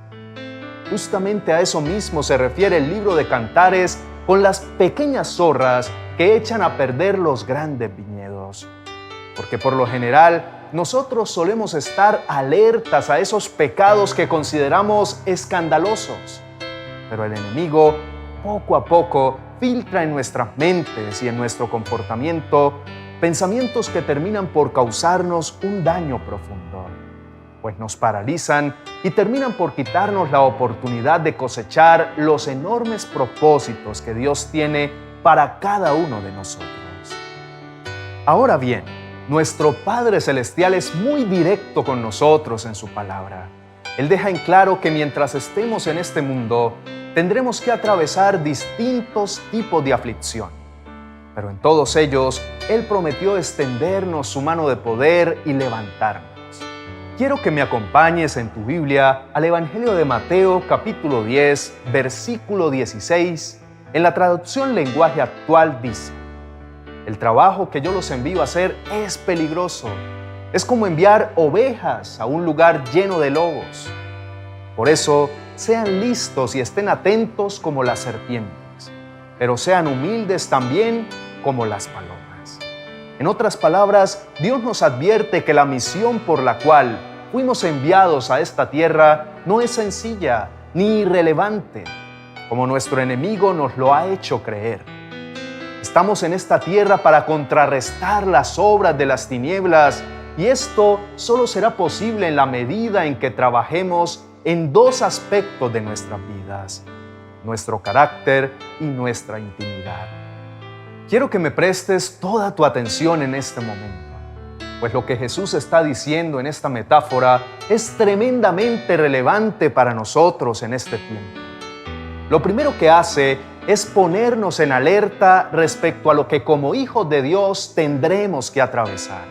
Justamente a eso mismo se refiere el libro de Cantares con las pequeñas zorras que echan a perder los grandes viñedos. Porque por lo general nosotros solemos estar alertas a esos pecados que consideramos escandalosos. Pero el enemigo poco a poco filtra en nuestras mentes y en nuestro comportamiento pensamientos que terminan por causarnos un daño profundo, pues nos paralizan y terminan por quitarnos la oportunidad de cosechar los enormes propósitos que Dios tiene para cada uno de nosotros. Ahora bien, nuestro Padre Celestial es muy directo con nosotros en su palabra. Él deja en claro que mientras estemos en este mundo, tendremos que atravesar distintos tipos de aflicción. Pero en todos ellos, Él prometió extendernos su mano de poder y levantarnos. Quiero que me acompañes en tu Biblia al Evangelio de Mateo, capítulo 10, versículo 16. En la traducción lenguaje actual dice: el trabajo que yo los envío a hacer es peligroso. Es como enviar ovejas a un lugar lleno de lobos. Por eso, sean listos y estén atentos como las serpientes, pero sean humildes también como las palomas. En otras palabras, Dios nos advierte que la misión por la cual fuimos enviados a esta tierra no es sencilla ni irrelevante, como nuestro enemigo nos lo ha hecho creer. Estamos en esta tierra para contrarrestar las obras de las tinieblas y esto solo será posible en la medida en que trabajemos en dos aspectos de nuestras vidas: nuestro carácter y nuestra intimidad. Quiero que me prestes toda tu atención en este momento, pues lo que Jesús está diciendo en esta metáfora es tremendamente relevante para nosotros en este tiempo. Lo primero que hace es ponernos en alerta respecto a lo que como hijos de Dios tendremos que atravesar.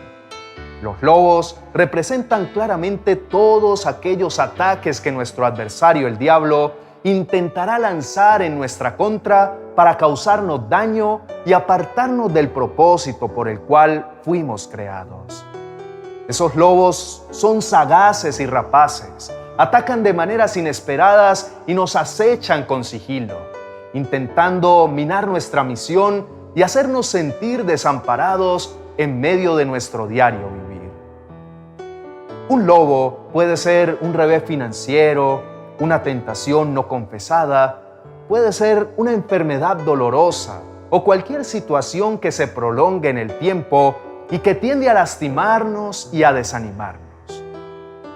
Los lobos representan claramente todos aquellos ataques que nuestro adversario, el diablo, intentará lanzar en nuestra contra para causarnos daño y apartarnos del propósito por el cual fuimos creados. Esos lobos son sagaces y rapaces, atacan de maneras inesperadas y nos acechan con sigilo, intentando minar nuestra misión y hacernos sentir desamparados en medio de nuestro diario vivir. Un lobo puede ser un revés financiero, una tentación no confesada, puede ser una enfermedad dolorosa o cualquier situación que se prolongue en el tiempo y que tiende a lastimarnos y a desanimarnos.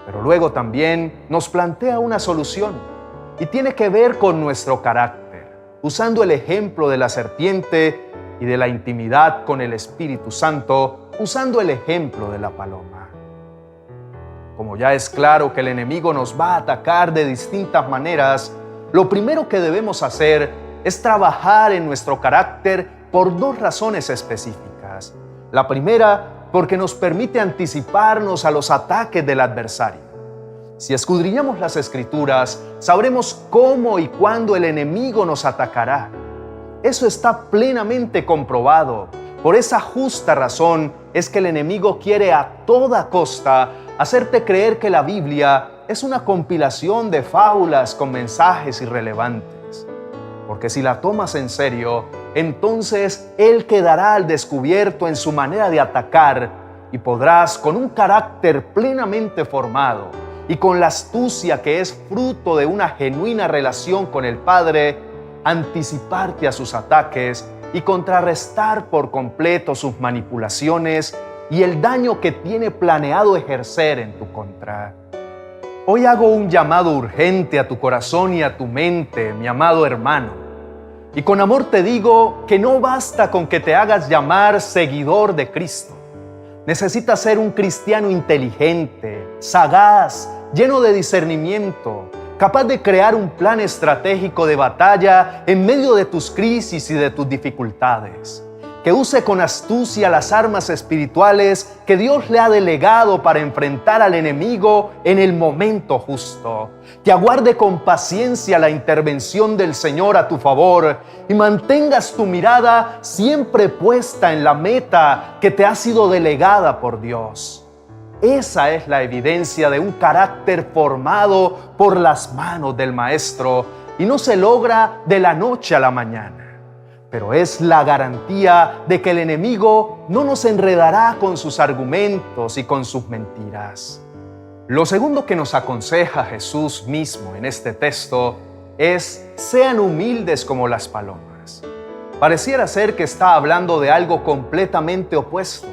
Pero luego también nos plantea una solución y tiene que ver con nuestro carácter, usando el ejemplo de la serpiente y de la intimidad con el Espíritu Santo, usando el ejemplo de la paloma. Como ya es claro que el enemigo nos va a atacar de distintas maneras, lo primero que debemos hacer es trabajar en nuestro carácter por dos razones específicas. La primera, porque nos permite anticiparnos a los ataques del adversario. Si escudriñamos las Escrituras, sabremos cómo y cuándo el enemigo nos atacará. Eso está plenamente comprobado. Por esa justa razón es que el enemigo quiere a toda costa hacerte creer que la Biblia es una compilación de fábulas con mensajes irrelevantes. Porque si la tomas en serio, entonces Él quedará al descubierto en su manera de atacar y podrás, con un carácter plenamente formado y con la astucia que es fruto de una genuina relación con el Padre, anticiparte a sus ataques y contrarrestar por completo sus manipulaciones y el daño que tiene planeado ejercer en tu contra. Hoy hago un llamado urgente a tu corazón y a tu mente, mi amado hermano. Y con amor te digo que no basta con que te hagas llamar seguidor de Cristo. Necesitas ser un cristiano inteligente, sagaz, lleno de discernimiento, capaz de crear un plan estratégico de batalla en medio de tus crisis y de tus dificultades, que use con astucia las armas espirituales que Dios le ha delegado para enfrentar al enemigo en el momento justo, que aguarde con paciencia la intervención del Señor a tu favor y mantengas tu mirada siempre puesta en la meta que te ha sido delegada por Dios. Esa es la evidencia de un carácter formado por las manos del Maestro y no se logra de la noche a la mañana. Pero es la garantía de que el enemigo no nos enredará con sus argumentos y con sus mentiras. Lo segundo que nos aconseja Jesús mismo en este texto es: sean humildes como las palomas. Pareciera ser que está hablando de algo completamente opuesto.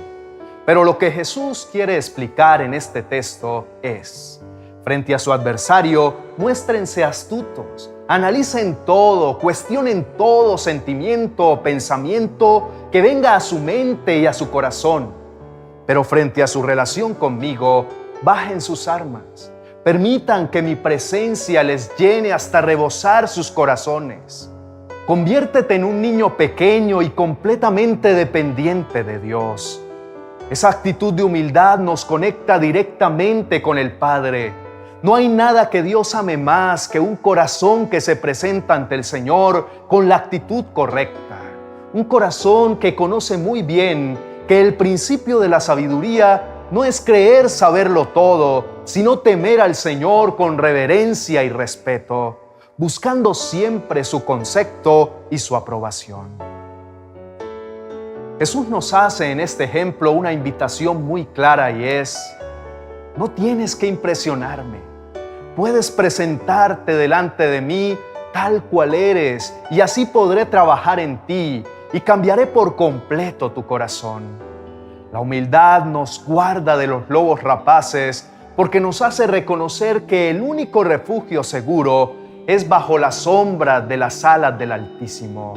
Pero lo que Jesús quiere explicar en este texto es: frente a su adversario, muéstrense astutos, analicen todo, cuestionen todo sentimiento o pensamiento que venga a su mente y a su corazón. Pero frente a su relación conmigo, bajen sus armas. Permitan que mi presencia les llene hasta rebosar sus corazones. Conviértete en un niño pequeño y completamente dependiente de Dios. Esa actitud de humildad nos conecta directamente con el Padre. No hay nada que Dios ame más que un corazón que se presenta ante el Señor con la actitud correcta. Un corazón que conoce muy bien que el principio de la sabiduría no es creer saberlo todo, sino temer al Señor con reverencia y respeto, buscando siempre su concepto y su aprobación. Jesús nos hace en este ejemplo una invitación muy clara y es: no tienes que impresionarme. Puedes presentarte delante de mí tal cual eres y así podré trabajar en ti y cambiaré por completo tu corazón. La humildad nos guarda de los lobos rapaces porque nos hace reconocer que el único refugio seguro es bajo la sombra de las alas del Altísimo.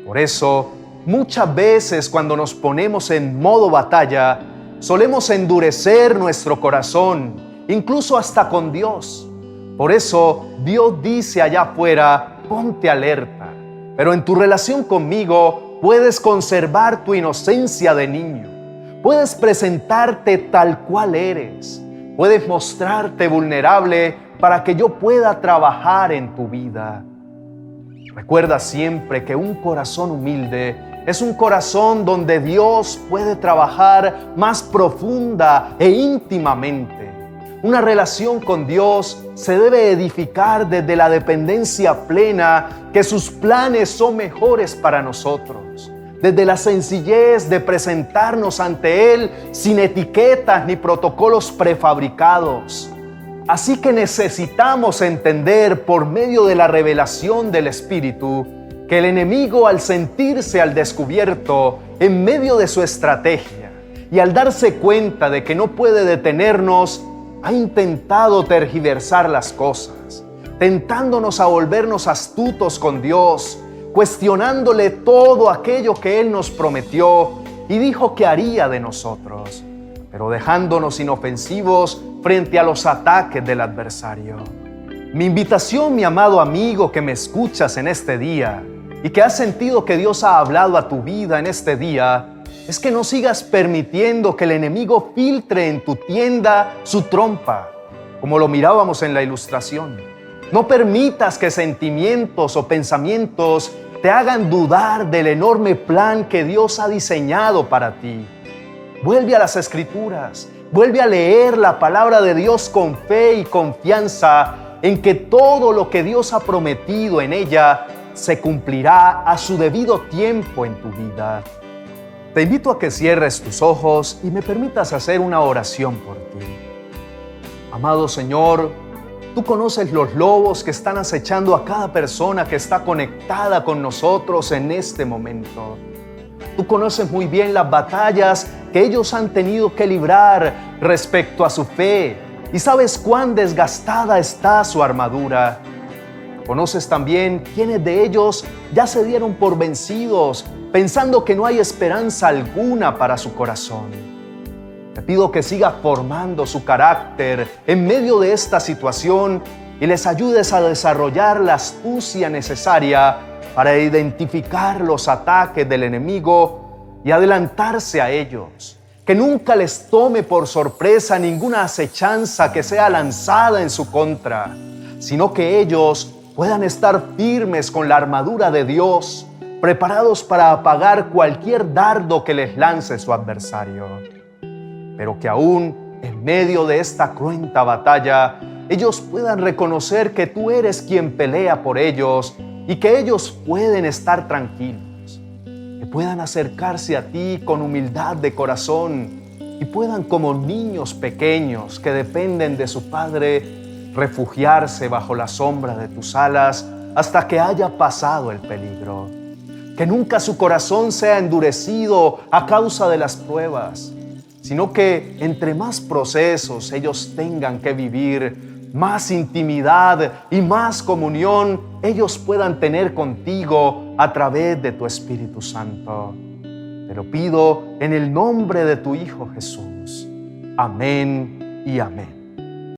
Por eso, muchas veces cuando nos ponemos en modo batalla, solemos endurecer nuestro corazón, incluso hasta con Dios. Por eso Dios dice allá afuera: ponte alerta, pero en tu relación conmigo puedes conservar tu inocencia de niño. Puedes presentarte tal cual eres. Puedes mostrarte vulnerable para que yo pueda trabajar en tu vida. Recuerda siempre que un corazón humilde es un corazón donde Dios puede trabajar más profunda e íntimamente. Una relación con Dios se debe edificar desde la dependencia plena que sus planes son mejores para nosotros. Desde la sencillez de presentarnos ante Él sin etiquetas ni protocolos prefabricados. Así que necesitamos entender por medio de la revelación del Espíritu que el enemigo, al sentirse al descubierto en medio de su estrategia y al darse cuenta de que no puede detenernos, ha intentado tergiversar las cosas, tentándonos a volvernos astutos con Dios, cuestionándole todo aquello que Él nos prometió y dijo que haría de nosotros, pero dejándonos inofensivos frente a los ataques del adversario. Mi invitación, mi amado amigo que me escuchas en este día y que has sentido que Dios ha hablado a tu vida en este día, es que no sigas permitiendo que el enemigo filtre en tu tienda su trompa, como lo mirábamos en la ilustración. No permitas que sentimientos o pensamientos te hagan dudar del enorme plan que Dios ha diseñado para ti. Vuelve a las Escrituras, vuelve a leer la palabra de Dios con fe y confianza en que todo lo que Dios ha prometido en ella se cumplirá a su debido tiempo en tu vida. Te invito a que cierres tus ojos y me permitas hacer una oración por ti. Amado Señor, tú conoces los lobos que están acechando a cada persona que está conectada con nosotros en este momento. Tú conoces muy bien las batallas que ellos han tenido que librar respecto a su fe y sabes cuán desgastada está su armadura. Conoces también quiénes de ellos ya se dieron por vencidos, pensando que no hay esperanza alguna para su corazón. Te pido que sigas formando su carácter en medio de esta situación y les ayudes a desarrollar la astucia necesaria para identificar los ataques del enemigo y adelantarse a ellos. Que nunca les tome por sorpresa ninguna acechanza que sea lanzada en su contra, sino que ellos puedan estar firmes con la armadura de Dios, preparados para apagar cualquier dardo que les lance su adversario. Pero que aún en medio de esta cruenta batalla, ellos puedan reconocer que tú eres quien pelea por ellos y que ellos pueden estar tranquilos, que puedan acercarse a ti con humildad de corazón y puedan, como niños pequeños que dependen de su Padre, refugiarse bajo la sombra de tus alas hasta que haya pasado el peligro. Que nunca su corazón sea endurecido a causa de las pruebas, sino que entre más procesos ellos tengan que vivir, más intimidad y más comunión ellos puedan tener contigo a través de tu Espíritu Santo. Te lo pido en el nombre de tu Hijo Jesús. Amén y amén.